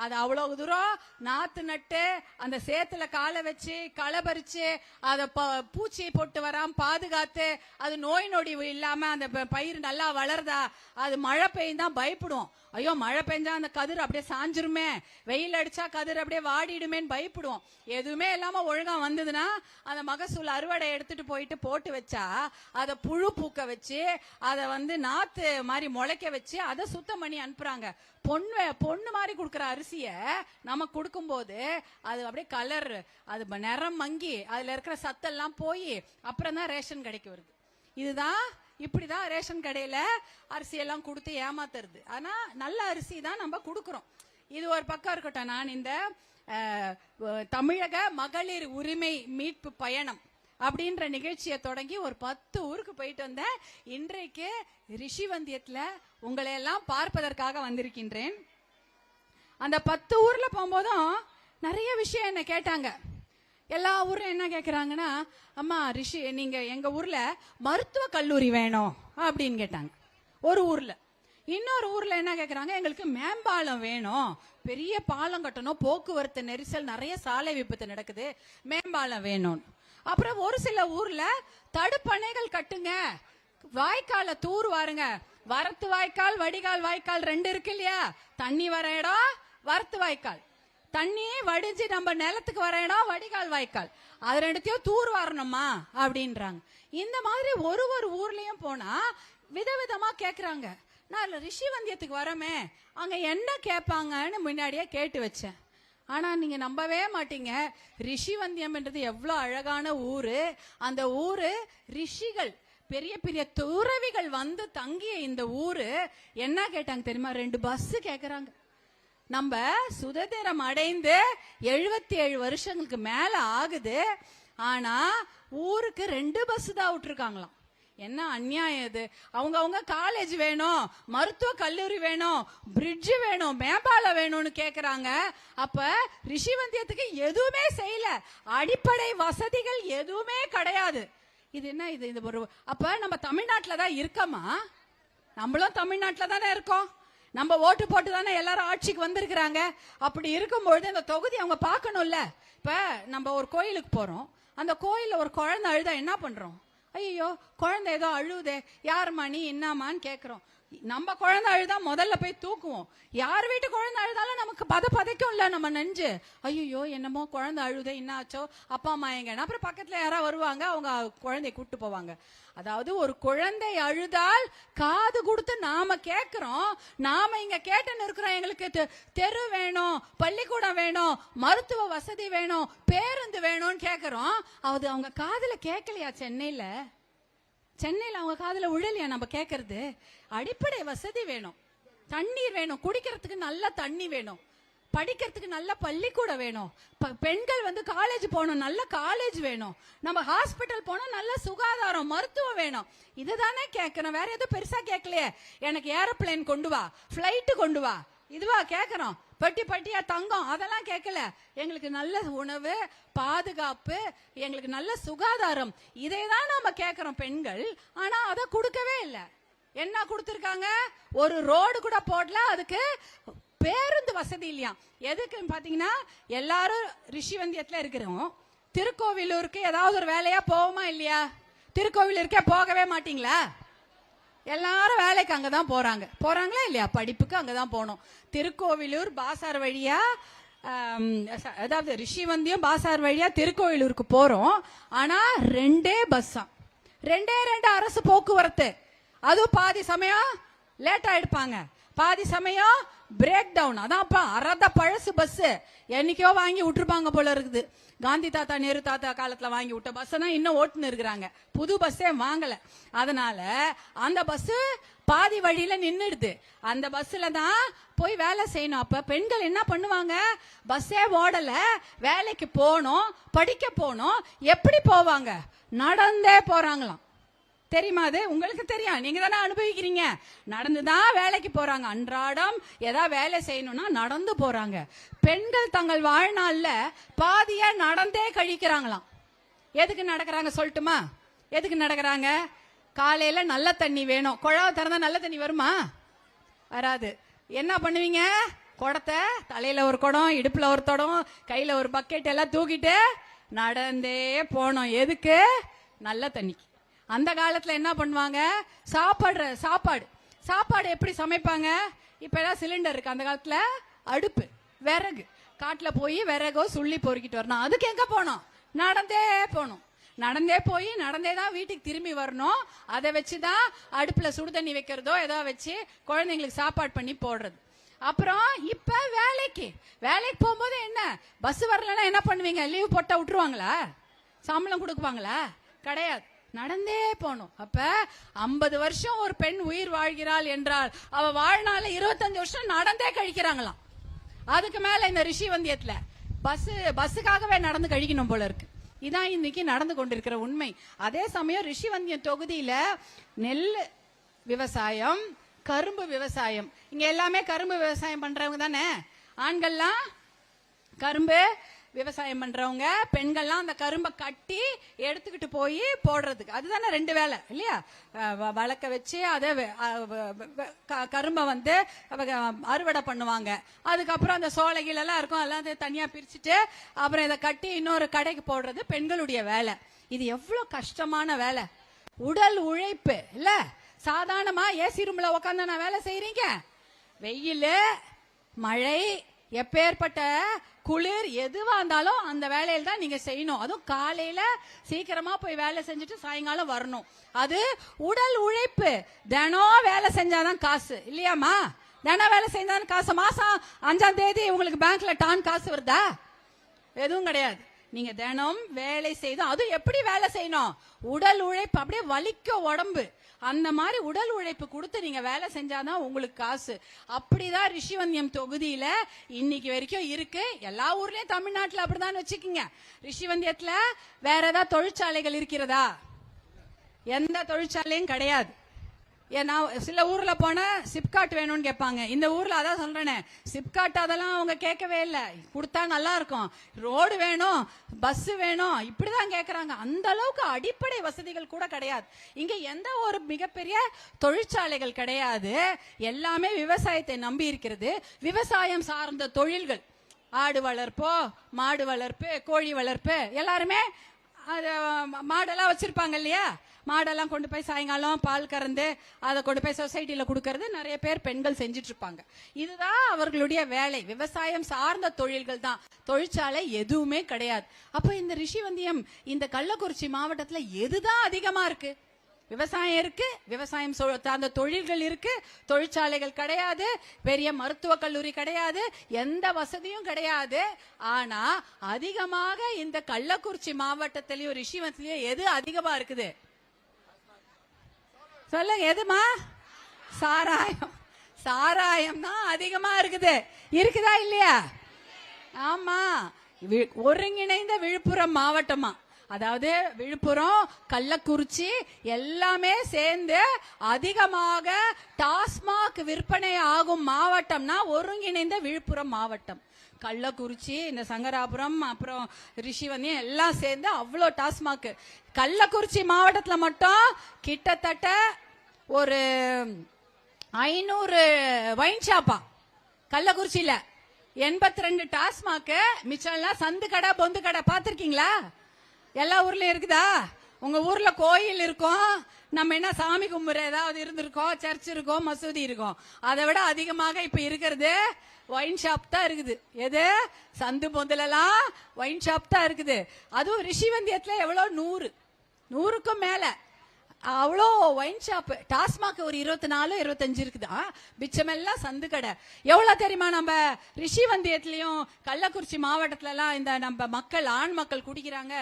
Speaker 7: அது அவ்வளவு தூரம் நாத்து நட்டு அந்த சேத்துல காலை வச்சு களை பறிச்சு அதை பூச்சியை போட்டு வராம பாதுகாத்து அது நோய் நொடி இல்லாம அந்த பயிர் நல்லா வளருதா? அது மழை பெய்யுதான் பயப்படுவோம். ஐயோ மழை பெஞ்சா அந்த கதிர் அப்படியே சாஞ்சிருமே, வெயில் அடிச்சா கதிர் அப்படியே வாடிடுமேன்னு பயப்படுவோம். எதுவுமே இல்லாம ஒழுங்கா வந்ததுன்னா அந்த மகசூல் அறுவடை எடுத்துட்டு போயிட்டு போட்டு வச்சா அதை புழு பூக்க வச்சு அதை நாத்து மாதிரி முளைக்க வச்சு அதை சுத்தம் பண்ணி அனுப்புறாங்க. பொண்ணு மாதிரி கொடுக்கற அரிசிய நமக்கு கொடுக்கும் போது அது அப்படியே கலர், அது நிறம் மங்கி அதுல இருக்கிற சத்தெல்லாம் போய் அப்புறம் தான் ரேஷன் கடைக்கு வருது. இதுதான் இப்படிதான் ரேஷன் கடையில அரிசி எல்லாம் கொடுத்து ஏமாத்துறது. ஆனா நல்ல அரிசி தான் நம்ம கொடுக்கறோம். இது ஒரு பக்கம் இருக்கட்டும். நான் இந்த தமிழக மகளிர் உரிமை மீட்பு பயணம் அப்படின்ற நிகழ்ச்சியை தொடங்கி ஒரு 10 ஊருக்கு போயிட்டு வந்தேன். இன்றைக்கு ரிஷிவந்தியத்துல உங்களை எல்லாம் பார்ப்பதற்காக வந்திருக்கின்றேன். அந்த 10 ஊர்ல போகும்போதும் நிறைய விஷயம் என்ன கேட்டாங்க. எல்லா ஊர்ல என்ன கேக்குறாங்கன்னா, அம்மா ரிஷி நீங்க எங்க ஊர்ல மருத்துவ கல்லூரி வேணும் அப்படின்னு கேட்டாங்க ஒரு ஊர்ல. இன்னொரு ஊர்ல என்ன கேக்குறாங்க, எங்களுக்கு மேம்பாலம் வேணும், பெரிய பாலம் கட்டணும், போக்குவரத்து நெரிசல் நிறைய சாலை விபத்து நடக்குது, மேம்பாலம் வேணும். அப்புறம் ஒரு சில ஊர்ல தடுப்பணைகள் கட்டுங்க, வாய்க்கால தூர் வாருங்க. வரத்து வாய்க்கால் வடிகால் வாய்க்கால் 2 இருக்கு இல்லையா? தண்ணி வர இடம் வரத்து வாய்க்கால், தண்ணி வடிஞ்சு நம்ம நிலத்துக்கு வர இடம் வடிகால் வாய்க்கால், அது 2த்தையும் தூர் வரணுமா அப்படின்றாங்க. இந்த மாதிரி ஒரு ஊர்லயும் போனா விதவிதமா கேக்குறாங்க. நான் ரிஷிவந்தியத்துக்கு வரமே, அங்க என்ன கேட்பாங்கன்னு முன்னாடியே கேட்டு வச்சேன். ஆனா நீங்க நம்பவே மாட்டீங்க, ரிஷிவந்தியம் என்றது எவ்வளவு அழகான ஊரு. அந்த ஊரு ரிஷிகள் பெரிய பெரிய துறவிகள் வந்து தங்கிய இந்த ஊரு என்ன கேட்டாங்க தெரியுமா? 2 பஸ் கேக்குறாங்க. நம்ம சுதந்திரம் அடைந்து 77 வருஷங்களுக்கு மேல ஆகுது. ஆனா ஊருக்கு 2 பஸ் தான் விட்டுருக்காங்களாம். என்ன அநியாயம் இது? அவங்க காலேஜ் வேணும், மருத்துவ கல்லூரி வேணும், பிரிட்ஜ் வேணும், மேம்பாலம் வேணும்னு கேக்குறாங்க. அப்ப ரிஷிவந்தியத்துக்கு எதுவுமே செய்யல, அடிப்படை வசதிகள் எதுவுமே கிடையாது. இது என்ன இது ஒரு அப்ப நம்ம தமிழ்நாட்டுல தான் இருக்கமா? நம்மளும் தமிழ்நாட்டுல தானே இருக்கோம். நம்ம ஓட்டு போட்டு தானே எல்லாரும் ஆட்சிக்கு வந்திருக்கிறாங்க. அப்படி இருக்கும்பொழுது இந்த தொகுதி அவங்க பார்க்கணும்ல. இப்ப நம்ம ஒரு கோயிலுக்கு போறோம், அந்த கோயில்ல ஒரு குழந்தை அழுதா என்ன பண்றோம்? ஐயோ குழந்தை ஏதோ அழுதே, யாருமா நீ என்னமான்னு கேக்குறோம். நம்ம குழந்தை அழுதா முதல்ல போய் தூக்குவோம். யார் வீட்டு குழந்தை அழுதாலும் நமக்கு பதைக்கும் இல்ல நம்ம நெஞ்சு. ஐயோ என்னமோ குழந்தை அழுதே, என்னாச்சோ, அப்பா அம்மா எங்க? அப்புறம் பக்கத்துல யாரா வருவாங்க, அவங்க குழந்தைய கூட்டு போவாங்க. அதாவது ஒரு குழந்தை அழுதால் காது கொடுத்து நாம கேக்குறோம். நாம இங்க கேட்டுன்னு இருக்கிறோம், எங்களுக்கு தெரு வேணும், பள்ளிக்கூடம் வேணும், மருத்துவ வசதி வேணும், பேருந்து வேணும்னு கேக்குறோம். அது அவங்க காதுல கேட்கலையா? சென்னையில அவங்க காதுல விழலையா நம்ம கேக்குறது? அடிப்படை வசதி வேணும், தண்ணீர் வேணும், குடிக்கிறதுக்கு நல்ல தண்ணி வேணும், படிக்கிறதுக்கு நல்ல பள்ளிக்கூடம் வேணும், பெண்கள் வந்து காலேஜ் போகணும், நல்ல காலேஜ் வேணும், நம்ம ஹாஸ்பிட்டல் போனோம், நல்ல சுகாதாரம் மருத்துவம் வேணும். இதுதானே கேட்கணும், வேற எதுவும் பெருசா கேட்கலையே. எனக்கு ஏரோப்ளேன் கொண்டு வா, பிளைட் கொண்டு வா, இதுவா கேட்கறோம்? பட்டி பட்டியா தங்கம் அதெல்லாம் கேட்கல. எங்களுக்கு நல்ல உணவு, பாதுகாப்பு, எங்களுக்கு நல்ல சுகாதாரம், இதை தான் நாம கேட்கிறோம் பெண்கள். ஆனா அதை கொடுக்கவே இல்லை. என்ன கொடுத்திருக்காங்க? ஒரு ரோடு கூட போடல, அதுக்கு பேருந்து வசதி இல்லையா. எதுக்குன்னு பாத்தீங்கன்னா, எல்லாரும் ரிஷிவந்தியத்துல இருக்கிறோம், திருக்கோவிலூருக்கு ஏதாவது ஒரு வேலையா போவோமா இல்லையா? திருக்கோவிலூருக்கே போகவே மாட்டீங்களா? எல்லாரும் வேலைக்கு அங்கதான் போறாங்களா இல்லையா? படிப்புக்கு அங்கதான் போனோம். திருக்கோவிலூர் பாசார் வழியா, அதாவது ரிஷிவந்தியம் பாசார் வழியா திருக்கோவிலூருக்கு போறோம். ஆனா 2 பஸ்ஸா, 2 அரசு போக்குவரத்து. அதுவும் பாதி சமயம் லேட்டா எடுப்பாங்க, பாதி சமயம் பிரேக் டவுன். அதான்ப்பா அறத பழசு பஸ், என்னைக்கோ வாங்கி விட்டுருப்பாங்க போல இருக்குது. காந்தி தாத்தா நேரு தாத்தா காலத்துல வாங்கி விட்ட பஸ் தான் இன்னும் ஓட்டுன்னு இருக்கிறாங்க, புது பஸ்ஸே வாங்கல. அதனால அந்த பஸ் பாதி வழியில நின்னுடுது. அந்த பஸ்ல தான் போய் வேலை செய்யணும். அப்ப பெண்கள் என்ன பண்ணுவாங்க? பஸ்ஸே ஓடல, வேலைக்கு போனோம், படிக்க போனோம், எப்படி போவாங்க? நடந்தே போறாங்களாம். தெரியுமா? அது உங்களுக்கு தெரியும், நீங்க தானே அனுபவிக்கிறீங்க. நடந்துதான் வேலைக்கு போறாங்க. அன்றாடம் ஏதாவது வேலை செய்யணும்னா நடந்து போறாங்க. பெண்கள் தங்கள் வாழ்நாள்ல பாதியா நடந்தே கழிக்கிறாங்களாம். எதுக்கு நடக்கிறாங்க சொல்லட்டுமா? எதுக்கு நடக்கிறாங்க? காலையில நல்ல தண்ணி வேணும், குழாவை திறந்தா நல்ல தண்ணி வருமா? வராது. என்ன பண்ணுவீங்க? குடத்தை தலையில ஒரு குடம், இடுப்புல ஒரு தடம், கையில ஒரு பக்கெட் எல்லாம் தூக்கிட்டு நடந்தே போனோம். எதுக்கு? நல்ல தண்ணிக்கு. அந்த காலத்துல என்ன பண்ணுவாங்க? சாப்பாடு எப்படி சமைப்பாங்க? இப்ப எல்லாம் சிலிண்டர் இருக்கு. அந்த காலத்துல அடுப்பு, விறகு, காட்டுல போய் விறகோ சுள்ளி பொறுக்கிட்டு வரணும். அதுக்கு எங்க போனோம்? நடந்தே போனோம். நடந்தே போய் நடந்தே தான் வீட்டுக்கு திரும்பி வரணும். அதை வச்சுதான் அடுப்புல சுடு தண்ணி வைக்கிறதோ ஏதோ வச்சு குழந்தைங்களுக்கு சாப்பாடு பண்ணி போடுறது. அப்புறம் இப்ப வேலைக்கு போகும்போது என்ன, பஸ் வரலன்னா என்ன பண்ணுவீங்க? லீவ் போட்டா விட்டுருவாங்களா? சம்பளம் கொடுக்குவாங்களா? கிடையாது, நடந்தே போனோம். அப்ப 50 வருஷம் ஒரு பெண் உயிர் வாழ்கிறாள் என்றால் அவ வாழ்நாள 25 வருஷம் நடந்தே கழிக்கிறாங்களாம். அதுக்கு மேல இந்த ரிஷிவந்தியத்துல பஸ்ஸுக்காகவே நடந்து கழிக்கணும் போல இருக்கு. இதான் இன்னைக்கு நடந்து கொண்டிருக்கிற உண்மை. அதே சமயம் ரிஷிவந்தியம் தொகுதியில நெல் விவசாயம், கரும்பு விவசாயம், இங்க எல்லாமே கரும்பு விவசாயம் பண்றவங்க தானே. ஆண்கள்லாம் கரும்பு விவசாயம் பண்றவங்க, பெண்கள்லாம் அந்த கரும்பை கட்டி எடுத்துக்கிட்டு போய் போடுறதுக்கு. அதுதானே 2 வேலை இல்லையா? வளர்க்க வச்சு அதை கரும்பை வந்து அறுவடை பண்ணுவாங்க. அதுக்கப்புறம் அந்த சோலைகள் எல்லாம் இருக்கும், அதெல்லாம் தனியா பிரிச்சுட்டு அப்புறம் இதை கட்டி இன்னொரு கடைக்கு போடுறது பெண்களுடைய வேலை. இது எவ்வளவு கஷ்டமான வேலை, உடல் உழைப்பு இல்ல? சாதாரணமா ஏசி ரூம்ல உட்காந்து நான் வேலை செய்யறீங்க, வெயில் மழை எப்பேற்பட்ட குளிர் எதுவா இருந்தாலும் அந்த வேலையில தான் நீங்க செய்யணும். அதுவும் காலையில சீக்கிரமா போய் வேலை செஞ்சுட்டு சாயங்காலம் வரணும். அது உடல் உழைப்பு. தினம் வேலை செஞ்சாதான் காசு இல்லையாமா? தினம் வேலை செஞ்சாதான் காசு. மாசம் 5ஆம் தேதி உங்களுக்கு பேங்க்ல டான் காசு வருதா? எதுவும் கிடையாது. நீங்க தினம் வேலை செய்து, அதுவும் எப்படி வேலை செய்யணும், உடல் உழைப்பு, அப்படியே வலிக்க உடம்பு, அந்த மாதிரி உடல் உழைப்பு கொடுத்து நீங்க வேலை செஞ்சாதான் உங்களுக்கு காசு. அப்படிதான் ரிஷிவந்தியம் தொகுதியில இன்னைக்கு வரைக்கும் இருக்கு. எல்லா ஊர்லயும் தமிழ்நாட்டுல அப்படிதான் வச்சுக்கீங்க. ரிஷிவந்தியத்துல வேற ஏதாவது தொழிற்சாலைகள் இருக்கிறதா? எந்த தொழிற்சாலையும் கிடையாது. ஏன்னா சில ஊர்ல போனா சிப்காட் வேணும்னு கேட்பாங்க. இந்த ஊர்ல அதான் சொல்றேனே, சிப்காட் அதெல்லாம் அவங்க கேட்கவே இல்லை. கொடுத்தா நல்லா இருக்கும், ரோடு வேணும், பஸ் வேணும், இப்படிதான் கேட்கறாங்க. அந்த அளவுக்கு அடிப்படை வசதிகள் கூட கிடையாது. இங்க எந்த ஒரு மிகப்பெரிய தொழிற்சாலைகள் கிடையாது. எல்லாமே விவசாயத்தை நம்பி இருக்கிறது. விவசாயம் சார்ந்த தொழில்கள், ஆடு வளர்ப்போ, மாடு வளர்ப்பு, கோழி வளர்ப்பு, எல்லாருமே மாடெல்லாம் வச்சிருப்பாங்க இல்லையா, மாடெல்லாம் கொண்டு போய் சாயங்காலம் பால் கறந்து அதை கொண்டு போய் சொசைட்டில கொடுக்கறது நிறைய பேர் பெண்கள் செஞ்சுட்டு இருப்பாங்க. இதுதான் அவர்களுடைய வேலை. விவசாயம் சார்ந்த தொழில்கள் தான், தொழிற்சாலை எதுவுமே கிடையாது. அப்ப இந்த ரிஷிவந்தியம், இந்த கள்ளக்குறிச்சி மாவட்டத்துல எதுதான் அதிகமா இருக்கு? விவசாயம் இருக்கு, விவசாயம் சார்ந்த தொழில்கள் இருக்கு, தொழிற்சாலைகள் கிடையாது, பெரிய மருத்துவ கல்லூரி கிடையாது, எந்த வசதியும் கிடையாது. ஆனா அதிகமாக இந்த கள்ளக்குறிச்சி மாவட்டத்திலயும் ரிஷிவந்திலயும் எது அதிகமா இருக்குது சொல்லுங்க? எதுமா? சாராயம். சாராயம் தான் அதிகமா இருக்குது. இருக்குதா இல்லையா? ஆமா. ஒருங்கிணைந்த விழுப்புரம் மாவட்டமா, அதாவது விழுப்புரம், கள்ளக்குறிச்சி எல்லாமே சேர்ந்து அதிகமாக டாஸ்மாக் விற்பனை ஆகும் மாவட்டம்னா ஒருங்கிணைந்த விழுப்புரம் மாவட்டம். கள்ளக்குறிச்சி, இந்த சங்கராபுரம், அப்புறம் ரிஷிவந்தியம் எல்லாம் சேர்ந்து அவ்வளோ டாஸ்மாக். கள்ளக்குறிச்சி மாவட்டத்துல மட்டும் கிட்டத்தட்ட ஒரு 500 வைன் ஷாப்பா. கள்ளக்குறிச்சியில 82 டாஸ்மாக், மிச்சம் எல்லாம் சந்து கடை, பொந்து கடை. பாத்திருக்கீங்களா? எல்லா ஊர்லயும் இருக்குதா? உங்க ஊர்ல கோயில் இருக்கும், நம்ம என்ன சாமி கும்பிடுற ஏதாவது இருந்திருக்கோம், சர்ச் இருக்கும், மசூதி இருக்கும். அதை விட அதிகமாக இப்ப இருக்கிறது ஒயின் ஷாப் தான் இருக்குது. எது? சந்து பொந்துலாம் ஒயின் ஷாப் தான் இருக்குது. அதுவும் ரிஷிவந்தியத்துல எவ்வளவு 100க்கும் மேல அவ்வளோ ஒயின் ஷாப். டாஸ்மாக் ஒரு 24, 25 இருக்குதா, மிச்சமெல்லாம் சந்து கடை. எவ்வளவு தெரியுமா? நம்ம ரிஷிவந்தியத்திலயும் கள்ளக்குறிச்சி மாவட்டத்துல எல்லாம் இந்த நம்ம மக்கள், ஆண் மக்கள் குடிக்கிறாங்க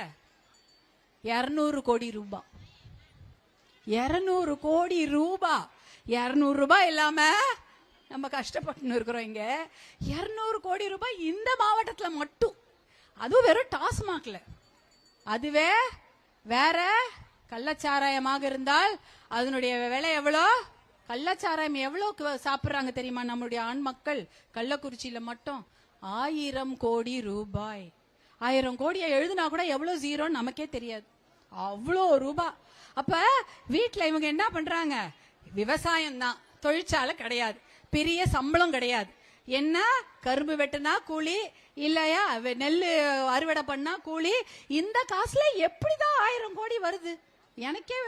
Speaker 7: 200 கோடி ரூபாய். 200 கோடி ரூபாய். 200 ரூபாய் இல்லாம நம்ம கஷ்டப்பட்டு இருக்கிறோம். இங்க 200 கோடி ரூபாய் இந்த மாவட்டத்துல மட்டும். அதுவும் வெறும் டாஸ்மாக்ல. அதுவே வேற கள்ளச்சாராயமாக இருந்தால் அதனுடைய விலை எவ்வளோ? கள்ளச்சாராயம் எவ்வளவு சாப்பிடுறாங்க தெரியுமா நம்மளுடைய ஆண் மக்கள்? கள்ளக்குறிச்சியில மட்டும் 1000 கோடி ரூபாய். 1000 கோடியை எழுதுனா கூட எவ்வளவு ஜீரோ நமக்கே தெரியாது, அவ்வளோ ரூபாய். அப்ப வீட்டுல இவங்க என்ன பண்றாங்க? விவசாயம் தான், தொழிற்சாலை கிடையாது, பெரிய சம்பளம் கிடையாது. என்ன? கரும்பு வெட்டினா கூலி, இல்லையா நெல்லு அறுவடை பண்ணா கூலி. இந்த காசுல எப்படிதான் 1000 கோடி வருது? எனக்கே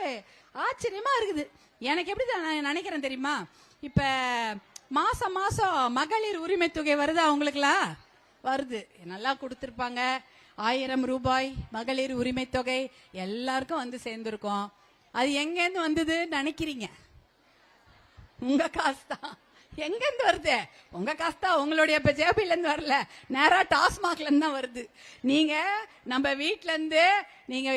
Speaker 7: ஆச்சரியமா இருக்குது. எனக்கு எப்படி நான் நினைக்கிறேன் தெரியுமா? இப்ப மாசம் மாசம் மகளிர் உரிமை தொகை வருது, அவங்களுக்குலாம் வருது, நல்லா கொடுத்திருப்பாங்க. 1000 ரூபாய் மகளிர் உரிமை தொகை எல்லாருக்கும் வந்து சேர்ந்திருக்கும். அது எங்கேருந்து வந்தது நினைக்கிறீங்க? உங்க காசு தான். எங்க இருந்து வருது? உங்க காசு தான். உங்களுடைய ஜேபில இருந்து வரல, நேரா டாஸ்மாக்ல இருந்து தான் வருது. நீங்க நம்ம வீட்ல இருந்து நீங்க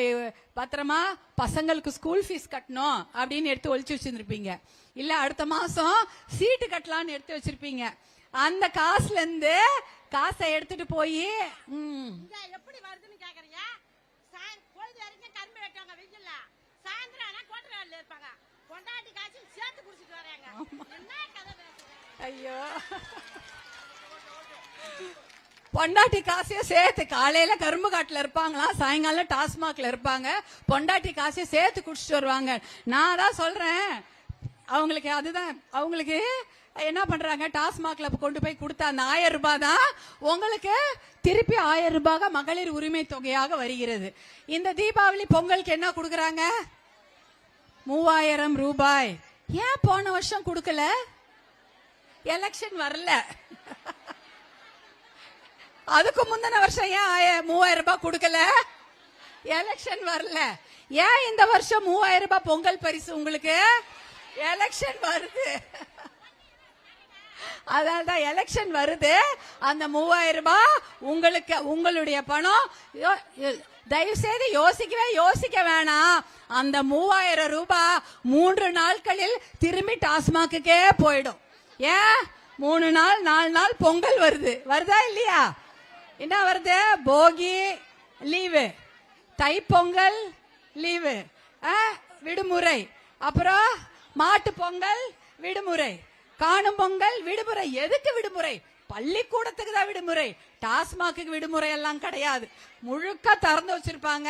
Speaker 7: பத்திரமா பசங்களுக்கு ஸ்கூல் ஃபீஸ் கட்டணும் அப்படின்னு எடுத்து ஒழிச்சு வச்சிருப்பீங்க, இல்ல அடுத்த மாசம் சீட்டு கட்டலான்னு எடுத்து வச்சிருப்பீங்க. அந்த காசுல இருந்து காசை எடுத்துட்டு போய்
Speaker 9: எப்படி வருதுன்னு கேக்குறீங்க? பொழுது வரைக்கும் கரும்பு வெட்டுவாங்க, வெயில்ல சாயந்தரம் ஆனா கோட்டரால இருப்பாங்க, கொண்டாட்டி காசு சேர்த்து குடிச்சிட்டு வராங்க. என்ன கதை பேசுறீங்க?
Speaker 7: ஐயோ, பொண்டாட்டி காசையும் சேர்த்து காலையில கரும்பு காட்டுல இருப்பாங்களா, சாயங்காலம் டாஸ்மாக்ல இருப்பாங்க, பொண்டாட்டி காசையும் சேர்த்து குடிச்சிட்டு வருவாங்க. நான் தான் சொல்றேன், அவங்களுக்கு அதுதான், அவங்களுக்கு என்ன பண்றாங்க, டாஸ்மாக்ல கொண்டு போய் கொடுத்த அந்த 1000 ரூபாய் தான் உங்களுக்கு திருப்பி 1000 ரூபாய் மகளிர் உரிமை தொகையாக வருகிறது. இந்த தீபாவளி பொங்கலுக்கு என்ன கொடுக்கறாங்க? 3000 ரூபாய். ஏன் போன வருஷம் கொடுக்கல? எலெக்ஷன் வரல. அதுக்கு முந்தின வருஷம் ஏன் 3000 ரூபாய் கொடுக்கல? எலெக்ஷன் வரல. ஏன் இந்த வருஷம் 3000 ரூபாய் பொங்கல் பரிசு உங்களுக்கு? எலெக்ஷன் வருது. அதான் எலெக்ஷன் வருது. அந்த 3000 ரூபாய் உங்களுக்கு, உங்களுடைய பணம். தயவு செய்து யோசிக்க வேணாம். அந்த 3000 ரூபாய் 3 நாட்களில் திரும்பி டாஸ்மாகுக்கே போயிடும். ஏன் 3 நாள் 4 நாள் பொங்கல் வருதா இல்லையா? என்ன வருது? போகி லீவு, தைப்பொங்கல் லீவு, விடுமுறை, அப்புறம் மாட்டு பொங்கல் விடுமுறை, காணும் பொங்கல் விடுமுறை. எதுக்கு விடுமுறை? பள்ளிக்கூடத்துக்கு தான் விடுமுறை. டாஸ்மாக்கு விடுமுறை எல்லாம் கிடையாது. முழுக்க திறந்து வச்சிருப்பாங்க.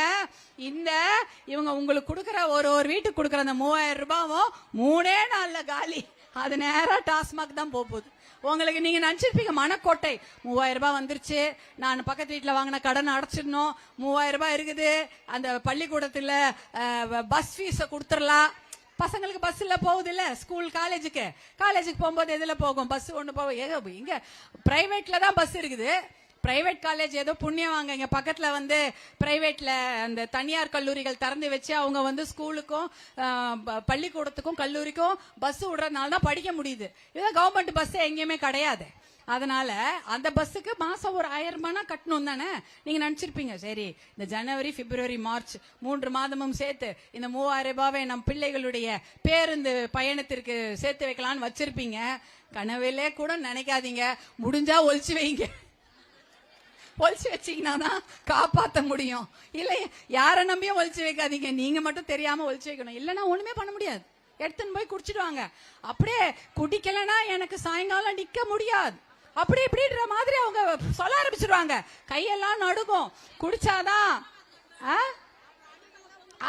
Speaker 7: இவங்க உங்களுக்கு கொடுக்கற ஒரு வீட்டுக்கு கொடுக்கற அந்த 3000 ரூபாவும் 3 நாள்ல காலி. அது நேரா டாஸ்மாக் தான் போகுது. உங்களுக்கு நீங்க நினைச்சிருப்பீங்க மனக்கோட்டை, 3000 ரூபாய் வந்துருச்சு, நான் பக்கத்து வீட்டுல வாங்கின கடன் அடைச்சிடணும், 3000 ரூபாய் இருக்குது, அந்த பள்ளிக்கூடத்துல பஸ் ஃபீஸ கொடுத்துடலாம். பசங்களுக்கு பஸ்ல போகுது இல்ல, ஸ்கூல் காலேஜுக்கு போகும்போது எதுல போகும்? பஸ் ஒண்ணு போகும். இங்க பிரைவேட்ல தான் பஸ் இருக்குது. பிரைவேட் காலேஜ் ஏதோ புண்ணியம் வாங்க, இங்க பக்கத்துல வந்து பிரைவேட்ல அந்த தனியார் கல்லூரிகள் திறந்து வச்சு அவங்க ஸ்கூலுக்கும் பள்ளிக்கூடத்துக்கும் கல்லூரிக்கும் பஸ் விடுறதுனால தான் படிக்க முடியுது. இதுதான் கவர்மெண்ட் பஸ் எங்கேயுமே கிடையாது. அதனால அந்த பஸ்ஸுக்கு மாசம் ஒரு 1000 ரூபாய் கட்டணும் தானே நீங்க நினைச்சிருப்பீங்க. சரி, இந்த ஜனவரி, பிப்ரவரி, மார்ச் 3 மாதமும் சேர்த்து இந்த 3000 ரூபாவை நம் பிள்ளைகளுடைய பேருந்து பயணத்திற்கு சேர்த்து வைக்கலாம்னு வச்சிருப்பீங்க. கனவிலே கூட நினைக்காதீங்க. முடிஞ்சா ஒழிச்சு வைங்க. ஒழிச்சு வச்சீங்கன்னா தான் காப்பாற்ற முடியும். இல்லை, யாரை நம்பியும் ஒழிச்சு வைக்காதீங்க. நீங்க மட்டும் தெரியாம ஒழிச்சு வைக்கணும். இல்லைன்னா ஒண்ணுமே பண்ண முடியாது. எடுத்துன்னு போய் குடிச்சிடுவாங்க. அப்படியே குடிக்கலன்னா எனக்கு சாயங்காலம் நிக்க முடியாது, அப்படி இப்படின்ற மாதிரி அவங்க சொல்ல ஆரம்பிச்சிருவாங்க. கையெல்லாம் நடுக்கும். குடிச்சாதான்.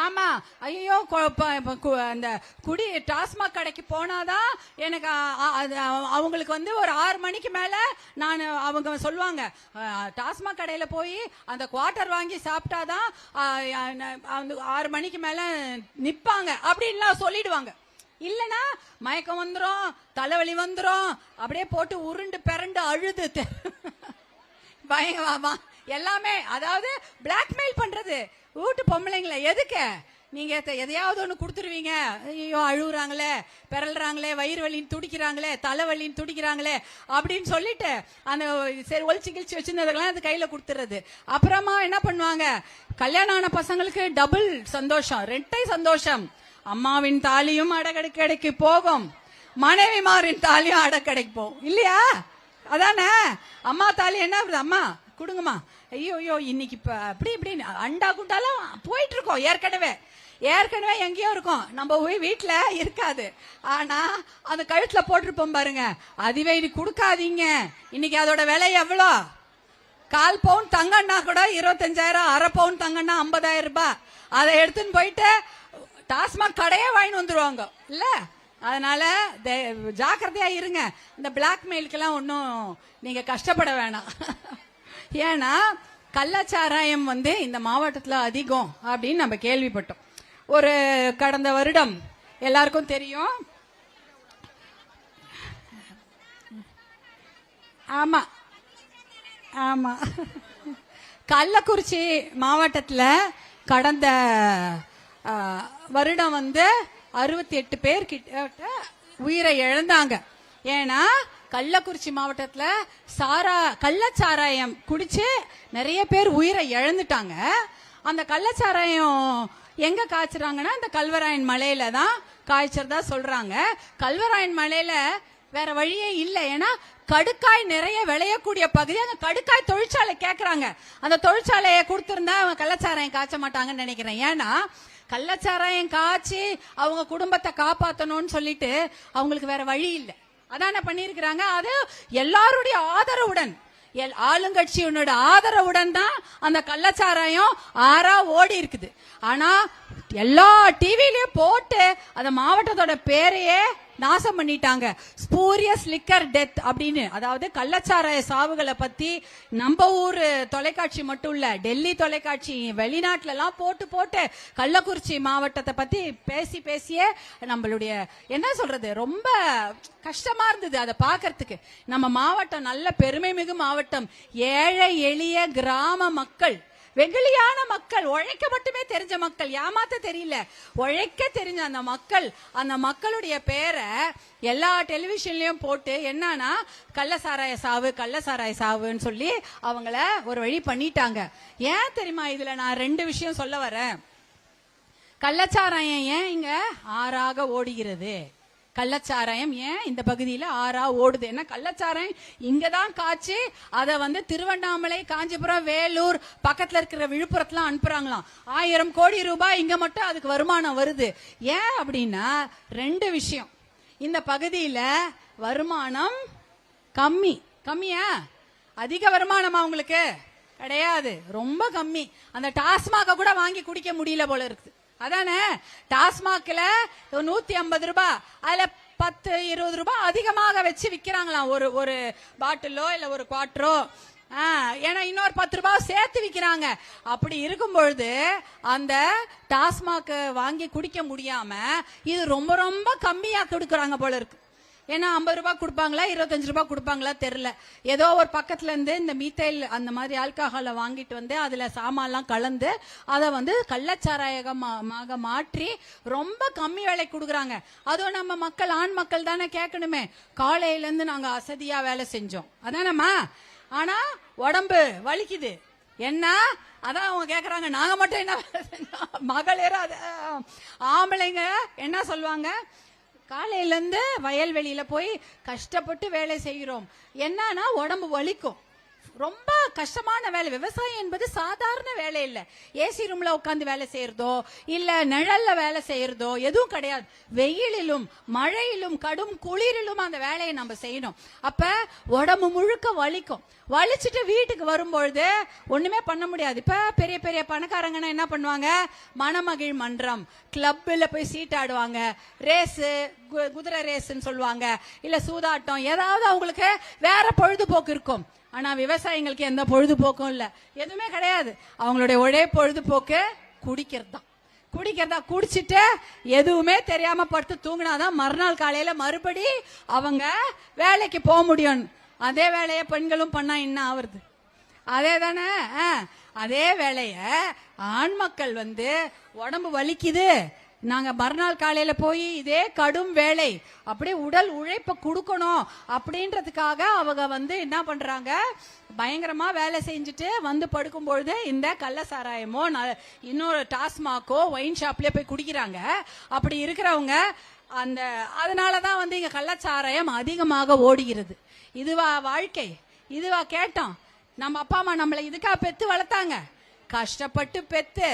Speaker 7: ஆமா, ஐயோ, அந்த குடி டாஸ்மாக் கடைக்கு போனாதான் எனக்கு அவங்களுக்கு ஒரு 6 மணிக்கு மேல அவங்க சொல்லுவாங்க, டாஸ்மாக் கடையில போய் அந்த குவார்டர் வாங்கி சாப்பிட்டாதான் 6 மணிக்கு மேல நிப்பாங்க அப்படின்லாம் சொல்லிடுவாங்க. இல்லனா மயக்கம் வந்துரும், தலைவலி வந்துரும், அப்படியே போட்டு உருண்டு பிறண்டு அழுது பயங்கரமா எல்லாமே. அதாவது பிளாக்மெயில் பண்றது வீட்டு பொம்பளைங்களை. எதுக்கு? நீங்க எதையாவது ஒண்ணு கொடுத்துருவீங்க. ஐயோ, அழுகுறாங்களே, பிறல்றாங்களே, வயிறு வலின்னு துடிக்கிறாங்களே, தலைவலின்னு துடிக்கிறாங்களே அப்படின்னு சொல்லிட்டு அந்த சரி ஒழிச்சு கிழிச்சு வச்சிருந்ததெல்லாம் அது கையில கொடுத்துறது. அப்புறமா என்ன பண்ணுவாங்க? கல்யாணம் ஆன பசங்களுக்கு டபுள் சந்தோஷம், 2 சந்தோஷம். அம்மாவின் தாலியும் அடக்கடைக்கு போகும், மனைவிமாரின் தாலியும் அடக்கடைக்கு போகும். இல்லையா? அதானே? அம்மா தாலி என்ன? அம்மா கொடுங்கம்மா, ஐயோ இன்னைக்கு அப்படி இப்படின்னு அண்டா குண்டாலாம் போயிட்டு இருக்கோம். ஏற்கனவே எங்கேயோ இருக்கும், நம்ம வீட்டுல இருக்காது. ஆனா அந்த கழுத்துல போட்டிருப்போம் பாருங்க, அதுவே இது கொடுக்காதீங்க. இன்னைக்கு அதோட விலை எவ்வளோ? 1/4 பவுன் தங்கன்னா கூட 25,000, 1/2 பவுன் தங்கன்னா 50,000 ரூபாய். அதை எடுத்துன்னு போயிட்டு டாஸ்மாக் கடையே வாங்கி வந்துருவாங்க இல்ல. அதனால ஜாக்கிரதையா இருங்க. இந்த பிளாக்மெயிலுக்கெல்லாம் ஒன்னும் நீங்க கஷ்டப்பட வேணாம். ஏன்னா கள்ளச்சாராயம் இந்த மாவட்டத்துல அதிகம் அப்படின்னு நம்ம கேள்விப்பட்டோம். ஒரு கடந்த வருடம் எல்லாருக்கும் தெரியும். ஆமா ஆமா, கள்ளக்குறிச்சி மாவட்டத்துல கடந்த வருடம் 68 பேர் கிட்ட உயிரை இழந்தாங்க. ஏன்னா கள்ளக்குறிச்சி மாவட்டத்துல கள்ளச்சாராயம் குடிச்சு நிறைய பேர் உயிரை இழந்துட்டாங்க. அந்த கள்ளச்சாராயம் எங்க காய்ச்சுறாங்கன்னா இந்த கல்வராயன் மலையில தான் காய்ச்சறதா சொல்றாங்க. கல்வராயன் மலையில வேற வழியே இல்லை. ஏன்னா கடுக்காய் நிறைய விளையக்கூடிய பகுதி. அங்க கடுக்காய் தொழிற்சாலை கேக்குறாங்க. அந்த தொழிற்சாலையை கொடுத்திருந்தா அவங்க கள்ளச்சாராயம் காய்ச்ச மாட்டாங்கன்னு நினைக்கிறேன். ஏன்னா கள்ளச்சாராயம் காய்ச்சி அவங்க குடும்பத்தை காப்பாற்றணும்னு சொல்லிட்டு அவங்களுக்கு வேற வழி இல்லை. அதான பண்ணிருக்கிறாங்க. அது எல்லாருடைய ஆதரவுடன், ஆளுங்கட்சியோட ஆதரவுடன் தான் அந்த கள்ளச்சாராயம் ஆறா ஓடி இருக்குது. ஆனா எல்லா டிவிலயும் போட்டு அந்த மாவட்டத்தோட பேரையே நாசம் பண்ணிட்டாங்க. ஸ்பூரியஸ் லிக்கர் டெத் அப்படின்னு. அதாவது கள்ளச்சாராய சாவுகளை பத்தி நம்ம ஊர் தொலைக்காட்சி மட்டும் இல்ல, டெல்லி தொலைக்காட்சி, வெளிநாட்டுல எல்லாம் போட்டு கள்ளக்குறிச்சி மாவட்டத்தை பத்தி பேசியே நம்மளுடைய என்ன சொல்றது, ரொம்ப கஷ்டமா இருந்தது அதை பாக்கிறதுக்கு. நம்ம மாவட்டம் நல்ல பெருமை மிகு மாவட்டம். ஏழை எளிய கிராம மக்கள் வெகுளியான மக்கள், உழைக்க மட்டுமே தெரிஞ்ச மக்கள், ஏமாத்த தெரியல, உழைக்க தெரிஞ்ச அந்த மக்கள், அந்த மக்களுடைய பேரை எல்லா டெலிவிஷன்லயும் போட்டு என்னன்னா கள்ளசாராய சாவு கள்ளசாராய சாவுன்னு சொல்லி அவங்கள ஒரு வழி பண்ணிட்டாங்க. ஏன் தெரியுமா? இதுல நான் 2 விஷயம் சொல்ல வரேன். கள்ளச்சாராயம் ஏன் இங்க ஆறாக ஓடுகிறது? கள்ளச்சாராயம் ஏன் இந்த பகுதியில ஆறா ஓடுது? என்ன கள்ளச்சாராயம் இங்கதான் காய்ச்சி அதை வந்து திருவண்ணாமலை, காஞ்சிபுரம், வேலூர், பக்கத்துல இருக்கிற விழுப்புரத்துல அனுப்புறாங்களாம். 1000 கோடி ரூபாய் இங்க மட்டும் அதுக்கு வருமானம் வருது. ஏன் அப்படின்னா 2 விஷயம். இந்த பகுதியில வருமானம் கம்மியா? அதிக வருமானமா உங்களுக்கு? கிடையாது, ரொம்ப கம்மி. அந்த டாஸ்மாக கூட வாங்கி குடிக்க முடியல போல இருக்குது. அதானே? டாஸ்மாக்ல 150 ரூபாய், அதுல 10-20 ரூபாய் அதிகமாக வச்சு விக்கிறாங்களாம் ஒரு பாட்டிலோ இல்ல ஒரு குவார்ட்டரோ. ஏன்னா இன்னொரு 10 ரூபாய் சேர்த்து விக்கிறாங்க. அப்படி இருக்கும் பொழுது அந்த டாஸ்மாக் வாங்கி குடிக்க முடியாம இது ரொம்ப ரொம்ப கம்மியா கொடுக்கறாங்க போல இருக்கு. ஏன்னா 50 ரூபாய் கொடுப்பாங்களா 25 ரூபாய் கொடுப்பாங்களா தெரியல. ஏதோ ஒரு பக்கத்துல இருந்து இந்த மீத்தைல் அந்த மாதிரி ஆல்கஹாலை வாங்கிட்டு வந்து அதுல சாமான்லாம் கலந்து அதை வந்து கள்ளச்சாராயமாக மாற்றி ரொம்ப கம்மி விலை கொடுக்குறாங்க. அதுவும் நம்ம மக்கள், ஆண் மக்கள் தானே கேட்கணுமே. காலையில இருந்து நாங்க அசதியா வேலை செஞ்சோம் அதானம்மா, ஆனா உடம்பு வலிக்குது. என்ன அதான் அவங்க கேக்குறாங்க, நாங்க மட்டும் என்ன வேலை செஞ்சோம்? மகளிர் ஆம்பளைங்க என்ன சொல்லுவாங்க? காலையில இருந்து வயல்வெளியில போய் கஷ்டப்பட்டு வேலை செய்கிறோம். என்னன்னா உடம்பு வலிக்கும். ரொம்ப கஷ்டமான வேலை. விவசாயம் என்பது சாதாரண வேலை இல்ல. ஏசி ரூம்ல உட்காந்து வேலை செய்யறதோ இல்ல நிழல்ல வேலை செய்யறதோ எதுவும் கிடையாது. வெயிலிலும் மழையிலும் கடும் குளிரிலும் அந்த வேலையை நம்ம செய்யணும். அப்ப உடம்பு முழுக்க வலிக்கும். வலிச்சுட்டு வீட்டுக்கு வரும்பொழுது ஒண்ணுமே பண்ண முடியாது. இப்ப பெரிய பெரிய பணக்காரங்கன்னா என்ன பண்ணுவாங்க? மணமகிழ் மன்றம், கிளப்ல போய் சீட் ஆடுவாங்க, ரேஸ், குதிரை ரேஸ்ன்னு சொல்லுவாங்க, இல்ல சூதாட்டம், ஏதாவது அவங்களுக்கு வேற பொழுதுபோக்கு இருக்கும். ஆனா விவசாயிங்களுக்கு எந்த பொழுதுபோக்கும் இல்ல, எதுவுமே கிடையாது. அவங்களுடைய ஒரே பொழுதுபோக்கு குடிக்கிறதா. குடிச்சிட்டு எதுவுமே தெரியாம படுத்து தூங்கினாதான் மறுநாள் காலையில மறுபடி அவங்க வேலைக்கு போக முடியும். அதே வேலைய பெண்களும் பண்ணா என்ன ஆவறது? அதே தானே. அதே வேலைய ஆண் மக்கள் வந்து உடம்பு வலிக்குது, நாங்க மறுநாள் காலையில போய் இதே கடும் வேலை அப்படியே உடல் உழைப்ப கொடுக்கணும் அப்படின்றதுக்காக அவங்க வந்து என்ன பண்றாங்க? பயங்கரமா வேலை செஞ்சுட்டு வந்து படுக்கும் பொழுது இந்த கள்ள சாராயமோ இன்னொரு டாஸ்மாக்கோ ஒயின் ஷாப்லயே போய் குடிக்கிறாங்க. அப்படி இருக்கிறவங்க அதனாலதான் வந்து இங்க கள்ளச்சாராயம் அதிகமாக ஓடுகிறது. இதுவா வாழ்க்கை? இதுவா கேட்டோம்? நம்ம அப்பா அம்மா நம்மளை இதுக்கா பெத்து வளர்த்தாங்க? கஷ்டப்பட்டு பெத்து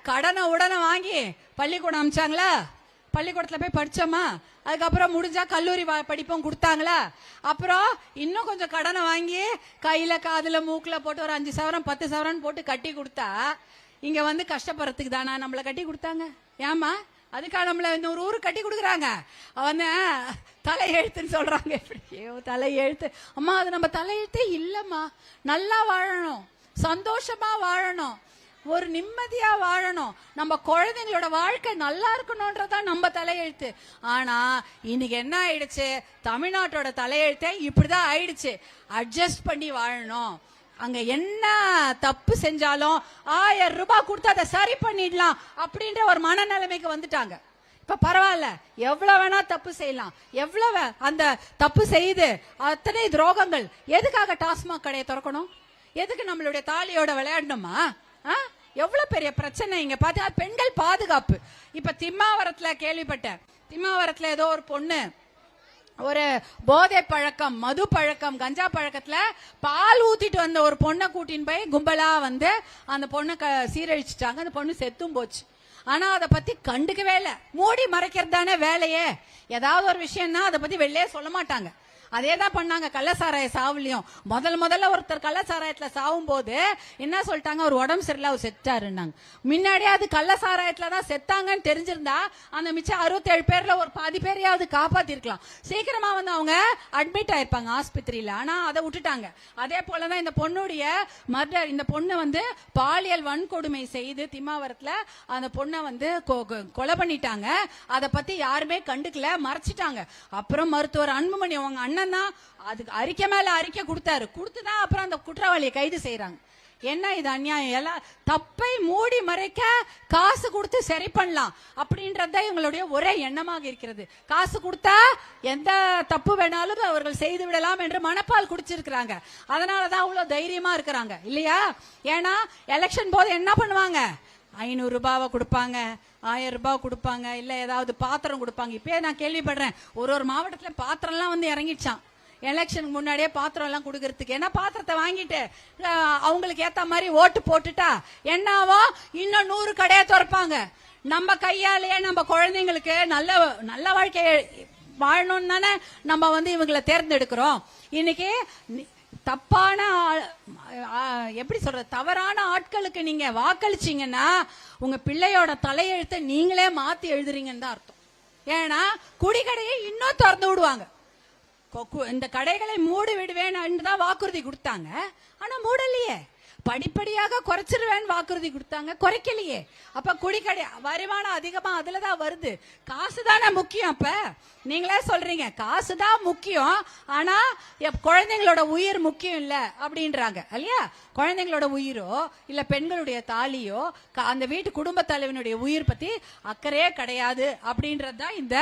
Speaker 7: கடனை உடனே வாங்கி பள்ளிக்கூடம் அமிச்சாங்களா? பள்ளிக்கூடத்துல போய் படிச்சோமா? அதுக்கப்புறம் முடிஞ்சா கல்லூரி படிப்பும் கொடுத்தாங்களா? அப்புறம் இன்னும் கொஞ்சம் கடனை வாங்கி கையில காதுல மூக்குல போட்டு ஒரு 5 சவரன் 10 சவரன் போட்டு கட்டி கொடுத்தா இங்க வந்து கஷ்டப்படுறதுக்கு தானா நம்மளை கட்டி கொடுத்தாங்க? ஏமா அதுக்காக நம்மள இன்னொரு ஊரு கட்டி கொடுக்குறாங்க. அவன தலையெழுத்துன்னு சொல்றாங்க. எப்படியோ தலையெழுத்து. அம்மா அது நம்ம தலையெழுத்தே இல்லம்மா. நல்லா வாழணும், சந்தோஷமா வாழணும், ஒரு நிம்மதியா வாழணும், நம்ம குழந்தைங்களோட வாழ்க்கை நல்லா இருக்கணும்ன்றதான் நம்ம தலையெழுத்து. ஆனா இன்னைக்கு என்ன ஆயிடுச்சு? தமிழ்நாட்டோட தலையெழுத்தே இப்படிதான் ஆயிடுச்சு. அட்ஜஸ்ட் பண்ணி வாழணும். அங்க என்ன தப்பு செஞ்சாலும் 1000 ரூபாய் கொடுத்து அதை சரி பண்ணிடலாம் அப்படின்ற ஒரு மனநிலைமைக்கு வந்துட்டாங்க. இப்ப பரவாயில்ல, எவ்வளவு வேணா தப்பு செய்யலாம், எவ்வளவு அந்த தப்பு செய்து அத்தனை துரோகங்கள். எதுக்காக டாஸ்மாக் கடையை திறக்கணும்? எதுக்கு நம்மளுடைய தாலியோட விளையாடணுமா? எவ்வளவு பெரிய பிரச்சனை இங்க பாத்தா. பெண்கள் பாதுகாப்பு. இப்ப திம்மாவரத்துல கேள்விப்பட்டேன். திம்மாவரத்துல ஏதோ ஒரு பொண்ணு ஒரு போதை பழக்கம், மது பழக்கம், கஞ்சா பழக்கத்துல பால் ஊத்திட்டு வந்த ஒரு பொண்ணை கூட்டின்னு போய் கும்பலா வந்து அந்த பொண்ணை சீரழிச்சிட்டாங்க. அந்த பொண்ணு செத்தும் போச்சு. ஆனா அதை பத்தி கண்டுக்கவே இல்ல. மூடி மறைக்கிறது தானே வேலையே. ஏதாவது ஒரு விஷயம்னா அதை பத்தி வெளியே சொல்ல மாட்டாங்க. அதேதான் பண்ணாங்க கள்ளசாராய சாவுலயும். முதல்ல ஒருத்தர் கள்ளசாராயத்துல சாவும் போது என்ன சொல்லிட்டாங்க? ஒரு உடம்பு சரியில்லை, அவர் செத்தாருன்னாங்க. முன்னாடியே அது கள்ளசாராயத்துலதான் செத்தாங்கன்னு தெரிஞ்சிருந்தா அந்த மிச்சம் 67 பேர்ல ஒரு 10 பேரையாவது காப்பாத்திருக்கலாம். சீக்கிரமா வந்து அவங்க அட்மிட் ஆயிருப்பாங்க ஆஸ்பத்திரியில. ஆனா அதை விட்டுட்டாங்க. அதே போலதான் இந்த பொண்ணுடைய மர்டர். இந்த பொண்ணு வந்து பாலியல் வன்கொடுமை செய்து திம்மாவரத்துல அந்த பொண்ணை வந்து கொலை பண்ணிட்டாங்க. அதை பத்தி யாருமே கண்டுக்கல, மறைச்சிட்டாங்க. அப்புறம் மருத்துவர் அன்புமணி அவங்க அண்ணன் தான் அதுக்கு அறிக்கை மேல அறிக்கை கொடுத்தாரு. கொடுத்துதான் அப்புறம் அந்த குற்றவாளியை கைது செய்யறாங்க. என்ன இது அநியாயம்? எல்லாம் தப்பை மூடி மறைக்க காசு கொடுத்து சரி பண்ணலாம் அப்படின்றத இவங்களுடைய ஒரே எண்ணமாக இருக்கிறது. காசு கொடுத்தா எந்த தப்பு வேணாலும் அவர்கள் செய்து விடலாம் என்று மனப்பால் குடிச்சிருக்கிறாங்க. அதனாலதான் அவ்வளவு தைரியமா இருக்கிறாங்க இல்லையா? ஏன்னா எலெக்ஷன் போது என்ன பண்ணுவாங்க? 500 ரூபாவை கொடுப்பாங்க, 1000 ரூபாய் கொடுப்பாங்க, இல்ல ஏதாவது பாத்திரம் கொடுப்பாங்க. இப்பயே நான் கேள்விப்படுறேன் ஒரு மாவட்டத்துல பாத்திரம் எல்லாம் வந்து இறங்கிடுச்சான் எலெக்ஷனுக்கு முன்னாடியே பாத்திரம் எல்லாம் கொடுக்கறதுக்கு. ஏன்னா பாத்திரத்தை வாங்கிட்டு அவங்களுக்கு ஏத்த மாதிரி ஓட்டு போட்டுட்டா என்னாவோ இன்னும் 100 கடையை திறப்பாங்க. நம்ம கையாலேயே நம்ம குழந்தைங்களுக்கு நல்ல நல்ல வாழ்க்கையை வாழணும்னு தானே நம்ம வந்து இவங்களை தேர்ந்தெடுக்கிறோம். இன்னைக்கு தப்பான எப்படி சொல்ற தவறான ஆட்களுக்கு நீங்க வாக்களிச்சீங்கன்னா உங்க பிள்ளையோட தலையெழுத்தை நீங்களே மாத்தி எழுதுறீங்கன்னு தான் அர்த்தம். ஏன்னா குடிக்கடையை இன்னும் திறந்து விடுவாங்க. இந்த கடைகளை மூடி விடுவேன் தான் வாக்குறுதி கொடுத்தாங்க, ஆனா மூடலையே. படிப்படியாக குறைச்சிருவேன் வாக்குறுதி கொடுத்தாங்க, குறைக்கலையே. அப்ப குடிக்கடை வருமானம் அதிகமா அதுலதான் வருது. காசு தானே முக்கியம். அப்ப நீங்களே சொல்றீங்க காசு தான் முக்கியம், ஆனா குழந்தைங்களோட உயிர் முக்கியம் இல்ல அப்படின்றாங்க இல்லையா? குழந்தைங்களோட உயிரோ இல்ல பெண்களுடைய தாலியோ அந்த வீட்டு குடும்ப தலைவனுடைய உயிர் பத்தி அக்கறையே கிடையாது அப்படின்றதுதான் இந்த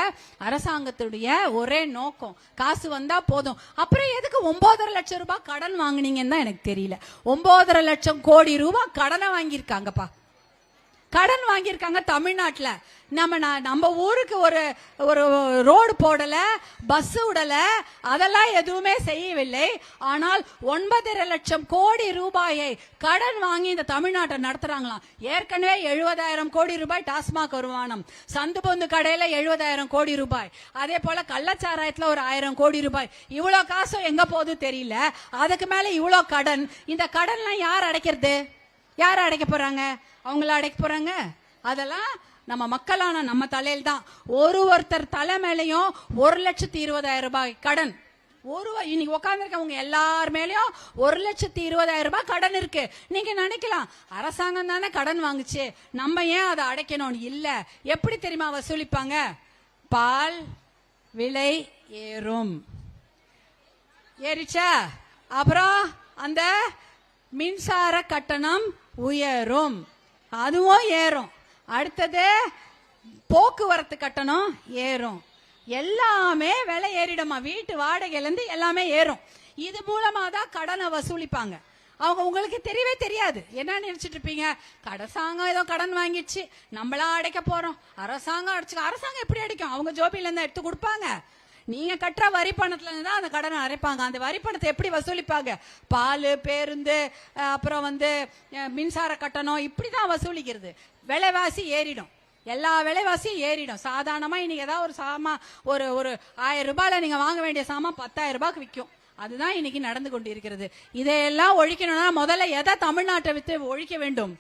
Speaker 7: அரசாங்கத்துடைய ஒரே நோக்கம். காசு வந்தா போதும். அப்புறம் எதுக்கு 9.5 லட்சம் ரூபாய் கடன் வாங்குனீங்கன்னு தான் எனக்கு தெரியல. 9.5 லட்சம் கோடி ரூபாய் கடனை வாங்கியிருக்காங்கப்பா. கடன் வாங்கியிருக்காங்க தமிழ்நாட்டுல. நம்ம ஊருக்கு ஒரு ஒரு ரோடு போடல, பஸ் விடல, அதெல்லாம் எதுவுமே செய்யவில்லை. ஆனால் 9.5 லட்சம் கோடி ரூபாயை கடன் வாங்கி இந்த தமிழ்நாட்டை நடத்துறாங்களாம். ஏற்கனவே 70,000 கோடி ரூபாய் டாஸ்மாக் வருமானம், சந்து பொந்து கடையில 70,000 கோடி ரூபாய், அதே போல கள்ளச்சாராயத்துல ஒரு 1000 கோடி ரூபாய். இவ்வளவு காசும் எங்க போகுது தெரியல. அதுக்கு மேல இவ்வளவு கடன். இந்த கடன்லாம் யார் அடைக்கிறது? யார் அடைக்க போறாங்க? அவங்கள அடைக்க போறாங்க? அதெல்லாம் நம்ம மக்களான நம்ம தலையில் தான். ஒருத்தர் தலை மேலையும் 1,20,000 ரூபாய் கடன். இன்னைக்கு உட்கார்ந்துருக்கவங்க எல்லார் மேலயும் 1,20,000 ரூபாய் கடன் இருக்கு. நீங்க நினைக்கலாம் அரசாங்கம் தானே கடன் வாங்குச்சு, நம்ம ஏன் அதை அடைக்கணும்? இல்ல. எப்படி தெரியுமா வசூலிப்பாங்க? பால் விலை ஏறும், ஏறிச்சா அப்புறம் அந்த மின்சார கட்டணம் உயரும், அதுவும் ஏறும். அடுத்தது போக்குவரத்து கட்டணம் ஏறும். எல்லாமே விலை ஏறிடுமா. வீட்டு வாடகையில இருந்து எல்லாமே ஏறும். இது மூலமா தான் கடனை வசூலிப்பாங்க. அவங்க உங்களுக்கு தெரியவே தெரியாது. என்ன நினைச்சிட்டு இருப்பீங்க? அரசாங்கம் ஏதோ கடன் வாங்கிடுச்சு, நம்மளா அடைக்க போறோம், அரசாங்கம் அடைச்சு. அரசாங்கம் எப்படி அடைக்கும்? அவங்க ஜோபில இருந்து எடுத்து கொடுப்பாங்க. நீங்க கட்டுற வரி பணத்துல இருந்து தான் அந்த கடனை அரைப்பாங்க. அந்த வரி பணத்தை எப்படி வசூலிப்பாங்க? பால், பேருந்து, அப்புறம் வந்து மின்சார கட்டணம், இப்படிதான் வசூலிக்கிறது. விலைவாசி ஏறிடும், எல்லா விலைவாசியும் ஏறிடும். சாதாரணமா இன்னைக்கு ஏதாவது ஒரு சாமா ஒரு 1000 ரூபாயில நீங்க வாங்க வேண்டிய சாமான் 10,000 ரூபாய்க்கு விற்கும். அதுதான் இன்னைக்கு நடந்து கொண்டு இருக்கிறது. இதையெல்லாம் ஒழிக்கணும்னா முதல்ல எதை தமிழ்நாட்டை விட்டு ஒழிக்க வேண்டும்?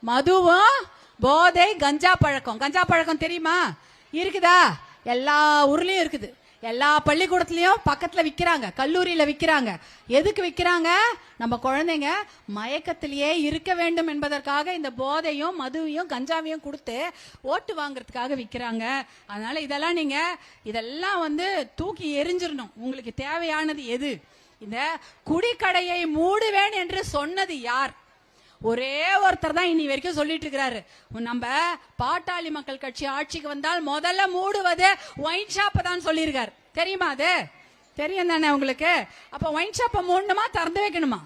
Speaker 7: மதுவும் போதை, கஞ்சா பழக்கம். கஞ்சா பழக்கம் தெரியுமா? இருக்குதா? எல்லா ஊர்லயும் இருக்குது. எல்லா பள்ளிக்கூடத்திலயும் பக்கத்துல விக்கிறாங்க, கல்லூரியில விக்கிறாங்க. எதுக்கு விக்கிறாங்க? நம்ம குழந்தைங்க மயக்கத்திலேயே இருக்க வேண்டும் என்பதற்காக இந்த போதையும் மதுவையும் கஞ்சாவையும் கொடுத்து ஓட்டு வாங்குறதுக்காக விக்கிறாங்க. அதனால இதெல்லாம் வந்து தூக்கி எரிஞ்சிடணும். உங்களுக்கு தேவையானது எது? இந்த குடிக்கடையை மூடுவேன் என்று சொன்னது யார்? ஒரே ஒருத்தர் தான் இனி வரைக்கும் சொல்லிட்டு இருக்கிறாரு. நம்ம பாட்டாளி மக்கள் கட்சி ஆட்சிக்கு வந்தால் முதல்ல மூடுவது ஒயின் ஷாப் தான் சொல்லியிருக்காரு. தெரியுமா? அது தெரியும் தானே உங்களுக்கு? அப்ப ஒயின் ஷாப்பை மூடணுமா திறந்து வைக்கணுமா?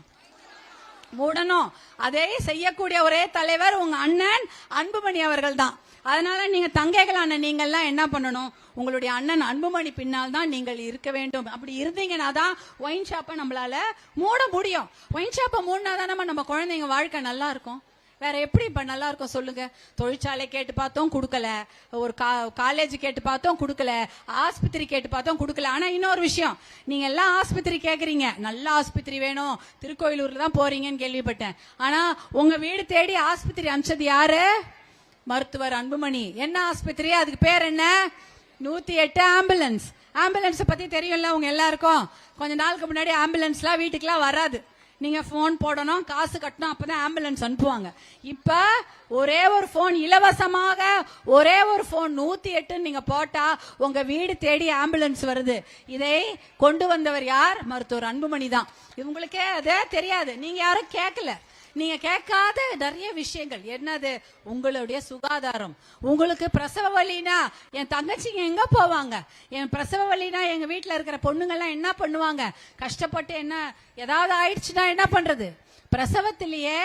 Speaker 7: மூடணும். அதை செய்யக்கூடிய ஒரே தலைவர் உங்க அண்ணன் அன்புமணி அவர்கள் தான். அதனால நீங்க தங்கைகளான நீங்கள்லாம் என்ன பண்ணணும்? உங்களுடைய அண்ணன் அன்புமணி பின்னால் தான் நீங்கள் இருக்க வேண்டும். அப்படி இருந்தீங்கன்னா தான் ஒயின் ஷாப்பை நம்மளால மூட முடியும். ஒயின் ஷாப்பை மூடினாதான் நம்ம குழந்தைங்க வாழ்க்கை நல்லா இருக்கும். வேற எப்படி இப்ப நல்லா இருக்கும் சொல்லுங்க? தொழிற்சாலை கேட்டு பார்த்தோம் கொடுக்கல, ஒரு காலேஜ் கேட்டு பார்த்தோம் கொடுக்கல, ஆஸ்பத்திரி கேட்டு பார்த்தோம் கொடுக்கல. ஆனா இன்னொரு விஷயம், நீங்க எல்லாம் ஆஸ்பத்திரி கேக்குறீங்க, நல்ல ஆஸ்பத்திரி வேணும், திருக்கோயிலூர்ல தான் போறீங்கன்னு கேள்விப்பட்டேன். ஆனா உங்க வீடு தேடி ஆஸ்பத்திரி அனுப்பிச்சது யாரு? மருத்துவர் அன்புமணி. என்ன ஆஸ்பத்திரி? அதுக்கு பேர் என்ன? 108 ஆம்புலன்ஸ். ஆம்புலன்ஸ் பத்தி தெரியும்ல உங்க எல்லாருக்கும். கொஞ்ச நாளுக்கு முன்னாடி ஆம்புலன்ஸ்லாம் வீட்டுக்குலாம் வராது. நீங்க போன் போடணும், காசு கட்டணும், அப்பதான் ஆம்புலன்ஸ் அனுப்புவாங்க. இப்ப ஒரே ஒரு போன் இலவசமாக, ஒரே ஒரு போன் 108 நீங்க போட்டா உங்க வீடு தேடி ஆம்புலன்ஸ் வருது. இதை கொண்டு வந்தவர் யார்? மருத்துவர் அன்புமணி தான். இவங்களுக்கே அதே தெரியாது. நீங்க யாரும் கேட்கல. நீங்க கேட்காத நிறைய விஷயங்கள். என்னது? உங்களுடைய சுகாதாரம். உங்களுக்கு பிரசவ வலினா என் தங்கச்சிங்க எங்க போவாங்க? என் பிரசவ வலினா எங்க வீட்டுல இருக்கிற பொண்ணுங்கெல்லாம் என்ன பண்ணுவாங்க? கஷ்டப்பட்டு என்ன ஏதாவது ஆயிடுச்சுன்னா என்ன பண்றது? பிரசவத்திலேயே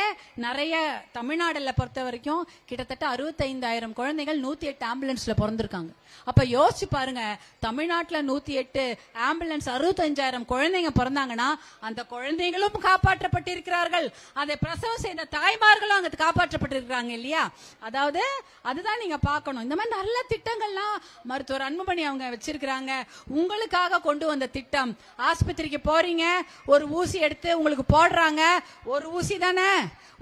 Speaker 7: நிறைய தமிழ்நாடுல பொறுத்த வரைக்கும் கிட்டத்தட்ட 65,000 குழந்தைகள் 108 ஆம்புலன்ஸ்ல பிறந்திருக்காங்க. அப்ப யோசிச்சு பாருங்க, தமிழ்நாட்டுல 108 ஆம்புலன்ஸ் 65,000 குழந்தைங்க பிறந்தாங்கன்னா அந்த குழந்தைகளும் காப்பாற்றப்பட்டிருக்கிறார்கள், அதை பிரசவம் செய்த தாய்மார்களும் அங்க காப்பாற்றப்பட்டிருக்கிறாங்க இல்லையா? அதாவது அதுதான் நீங்க பார்க்கணும். இந்த மாதிரி நல்ல திட்டங்கள்லாம் மருத்துவர் அன்புமணி அவங்க வச்சிருக்கிறாங்க. உங்களுக்காக கொண்டு வந்த திட்டம். ஆஸ்பத்திரிக்கு போறீங்க, ஒரு ஊசி எடுத்து உங்களுக்கு போடுறாங்க. ஒரு ஊசி தானே,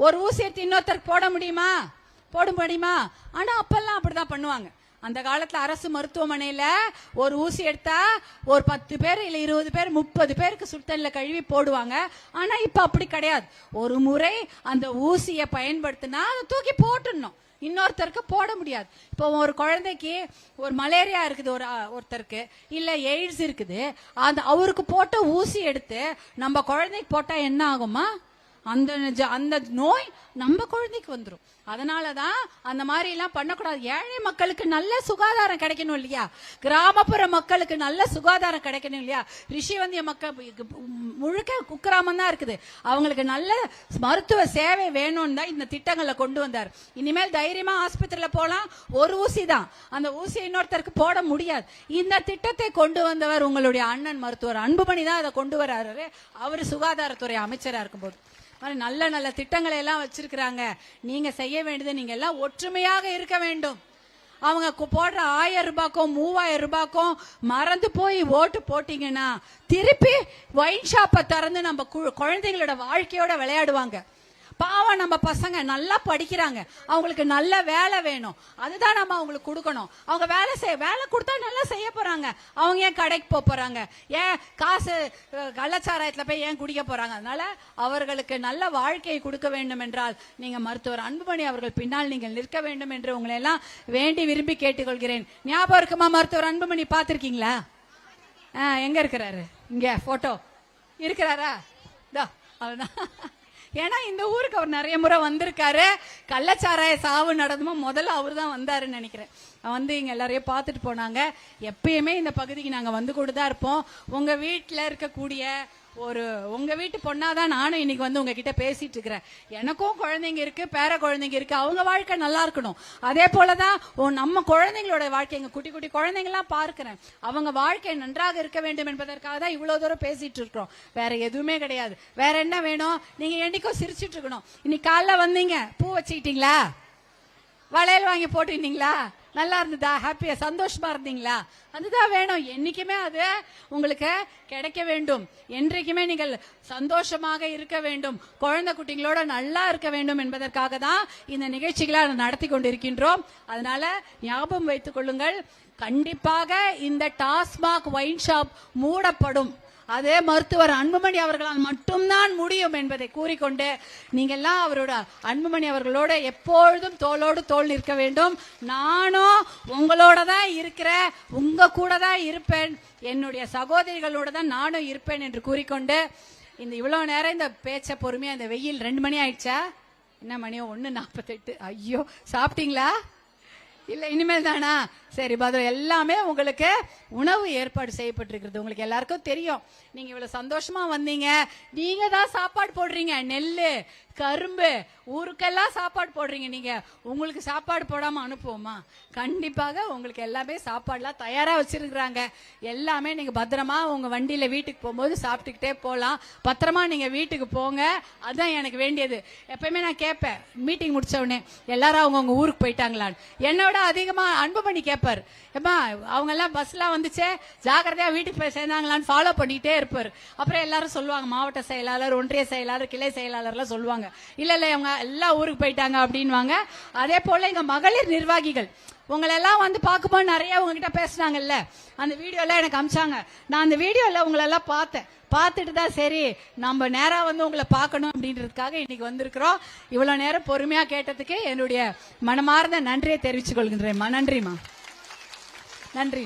Speaker 7: ஒரு ஊசி எடுத்து இன்னொருத்தருக்கு போட முடியுமா? ஆனா அப்பெல்லாம் அப்படிதான் பண்ணுவாங்க. அந்த காலத்துல அரசு மருத்துவமனையில ஒரு ஊசி எடுத்தா ஒரு 10 பேர் இல்ல 20 பேர் 30 பேருக்கு சுத்தல்ல கழுவி போடுவாங்க. ஆனா இப்ப அப்படி கிடையாது. ஒரு முறை அந்த ஊசியை பயன்படுத்தினா அதை தூக்கி போட்டுடணும், இன்னொருத்தருக்கு போட முடியாது. இப்போ ஒரு குழந்தைக்கு ஒரு மலேரியா இருக்குது, ஒருத்தருக்கு இல்ல எய்ட்ஸ் இருக்குது, அந்த அவருக்கு போட்ட ஊசி எடுத்து நம்ம குழந்தைக்கு போட்டா என்ன ஆகுமா? அந்த நோய் நம்ம குழந்தைக்கு வந்துடும். அதனாலதான் அந்த மாதிரி எல்லாம் பண்ணக்கூடாது. ஏழை மக்களுக்கு நல்ல சுகாதாரம் கிடைக்கணும் இல்லையா? கிராமப்புற மக்களுக்கு நல்ல சுகாதாரம் கிடைக்கணும் இல்லையா? ரிஷிவந்திய மக்கள் முழுக்க குக்கிராமம் தான் இருக்குது, அவங்களுக்கு நல்ல மருத்துவ சேவை வேணும்னு தான் இந்த திட்டங்களை கொண்டு வந்தார். இனிமேல் தைரியமா ஆஸ்பத்திரியில போலாம், ஒரு ஊசி தான், அந்த ஊசி இன்னொருத்தருக்கு போட முடியாது. இந்த திட்டத்தை கொண்டு வந்தவர் உங்களுடைய அண்ணன் மருத்துவர் அன்புமணி தான் அதை கொண்டு வர்றாரு. அவர் சுகாதாரத்துறை அமைச்சரா இருக்கும்போது நல்ல நல்ல திட்டங்களை எல்லாம் வச்சிருக்கிறாங்க. நீங்க செய்ய வேண்டியது, நீங்க எல்லாம் ஒற்றுமையாக இருக்க வேண்டும். அவங்க போடுற 1000 ரூபாய்க்கும் 3000 ரூபாய்க்கும் மறந்து போய் ஓட்டு போட்டீங்கன்னா திருப்பி ஒயின் ஷாப்பை திறந்து நம்ம குழந்தைங்களோட வாழ்க்கையோட விளையாடுவாங்க. பாவம், நம்ம பசங்க நல்லா படிக்கிறாங்க, அவங்களுக்கு நல்ல வேலை வேணும், அதுதான் நம்ம அவங்களுக்கு கொடுக்கணும். அவங்க வேலை கொடுத்தா நல்லா செய்ய போறாங்க. அவங்க ஏன் கடைக்கு போறாங்க? ஏன் காசு கள்ளச்சாராயத்துல போய் ஏன் குடிக்க போறாங்க? அதனால அவர்களுக்கு நல்ல வாழ்க்கையை கொடுக்க வேண்டும் என்றால் நீங்க மருத்துவர் அன்புமணி அவர்கள் பின்னால் நீங்கள் நிற்க வேண்டும் என்று உங்களை எல்லாம் வேண்டி விரும்பி கேட்டுக்கொள்கிறேன். ஞாபகம் இருக்குமா மருத்துவர் அன்புமணி? பார்த்திருக்கீங்களா? எங்க இருக்கிறாரு? இங்க போட்டோ இருக்கிறாரா? அதுதான். ஏன்னா இந்த ஊருக்கு அவர் நிறைய முறை வந்திருக்காரு. கள்ளச்சாராய சாவு நடந்துமோ முதல்ல அவரு தான் வந்தாருன்னு நினைக்கிறேன். வந்து இங்க எல்லாரையும் பார்த்துட்டு போனாங்க. எப்பயுமே இந்த பகுதிக்கு நாங்க வந்து கொண்டுதான் இருப்போம். உங்க வீட்டுல இருக்கக்கூடிய உங்க வீட்டு பொண்ணாதான் நானும் இன்னைக்கு வந்து உங்ககிட்ட பேசிட்டு இருக்கிறேன். எனக்கும் குழந்தைங்க இருக்கு, பேர குழந்தைங்க இருக்கு, அவங்க வாழ்க்கை நல்லா இருக்கணும். அதே போலதான் நம்ம குழந்தைங்களோட வாழ்க்கை, எங்க குட்டி குட்டி குழந்தைங்க எல்லாம் பார்க்கிறேன், அவங்க வாழ்க்கை நன்றாக இருக்க வேண்டும் என்பதற்காக தான் இவ்வளவு தூரம் பேசிட்டு இருக்கிறோம். வேற எதுவுமே கிடையாது. வேற என்ன வேணும்? நீங்க என்னைக்கும் சிரிச்சிட்டு இருக்கணும். இன்னைக்கு காலைல வந்தீங்க, பூ வச்சுக்கிட்டீங்களா? வளையல் வாங்கி போட்டுட்டீங்களா? நல்லா இருந்ததா? ஹாப்பியா சந்தோஷமா இருந்தீங்களா? அதுதான் வேணும். என்னைக்குமே அது உங்களுக்கு கிடைக்க வேண்டும். என்றைக்குமே நீங்கள் சந்தோஷமாக இருக்க வேண்டும், குழந்தை குட்டிங்களோட நல்லா இருக்க வேண்டும் என்பதற்காக தான் இந்த நிகழ்ச்சிகளை நடத்தி கொண்டிருக்கின்றோம். அதனால ஞாபகம் வைத்துக் கொள்ளுங்கள், கண்டிப்பாக இந்த டாஸ்மாக் ஒயின் ஷாப் மூடப்படும். அதே மருத்துவர் அன்புமணி அவர்களால் மட்டும்தான் முடியும் என்பதை கூறிக்கொண்டு நீங்க எல்லாம் அவரோட அன்புமணி அவர்களோட எப்பொழுதும் தோளோடு தோள் நிற்க வேண்டும். நானும் உங்களோட தான் இருக்கிறேன், உங்க கூட தான் இருப்பேன், என்னுடைய சகோதரிகளோட தான் நானும் இருப்பேன் என்று கூறிக்கொண்டு இந்த இவ்வளவு நேரம் இந்த பேச்ச பொறுமையா, இந்த வெயில் 2 மணி ஆயிடுச்சா? என்ன மணியோ 1:48. ஐயோ, சாப்பிட்டீங்களா? இல்ல இனிமேல் தானா? சரி, பதில் எல்லாமே உங்களுக்கு உணவு ஏற்பாடு செய்யப்பட்டிருக்கிறது. உங்களுக்கு எல்லாருக்கும் தெரியும். நீங்க இவ்வளவு சந்தோஷமா வந்தீங்க, நீங்க தான் சாப்பாடு போடுறீங்க. நெல்லு, கரும்பு, ஊருக்கெல்லாம் சாப்பாடு போடுறீங்க. நீங்க உங்களுக்கு சாப்பாடு போடாம அனுப்புவோமா? கண்டிப்பாக உங்களுக்கு எல்லாமே சாப்பாடுலாம் தயாரா வச்சிருக்கிறாங்க. எல்லாமே நீங்க பத்திரமா உங்க வண்டியில வீட்டுக்கு போகும்போது சாப்பிட்டுக்கிட்டே போலாம். பத்திரமா நீங்க வீட்டுக்கு போங்க, அதுதான் எனக்கு வேண்டியது. எப்பயுமே நான் கேட்பேன், மீட்டிங் முடிச்ச உடனே எல்லாரும் அவங்க ஊருக்கு போயிட்டாங்களான்னு. என்னோட அதிகமா அன்புமணி கேட்பாரு, ஏமா அவங்க எல்லாம் பஸ்லாம் வந்துச்சே, ஜாக்கிரதையா வீட்டுக்கு போய் சேர்ந்தாங்களான்னு ஃபாலோ பண்ணிட்டே இருப்பாரு. அப்புறம் எல்லாரும் சொல்லுவாங்க, மாவட்ட செயலாளர், ஒன்றிய செயலாளர், கிளை செயலாளர் எல்லாம் சொல்லுவாங்க, இல்ல இல்ல அவங்க எல்லா ஊருக்கு போயிட்டாங்க அப்படின்வாங்க. அதே போல எங்க மகளிர் நிர்வாகிகள் உங்களை எல்லாம் வந்து பார்க்கும்போது நிறைய உங்ககிட்ட பேசினாங்கல்ல, அந்த வீடியோ எல்லாம் எனக்கு அமிச்சாங்க. நான் அந்த வீடியோல உங்களை எல்லாம் பார்த்துட்டு தான் சரி நம்ம நேரா வந்து உங்களை பார்க்கணும் அப்படின்றதுக்காக இன்னைக்கு வந்திருக்கிறோம். இவ்வளவு நேரம் பொறுமையா கேட்டதுக்கு என்னுடைய மனமார்ந்த நன்றியை தெரிவித்துக் கொள்கின்றேன். நன்றிமா, நன்றி.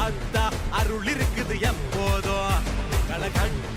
Speaker 1: ஆத்தா அருள் இருக்குது எப்போதும் களகட்ட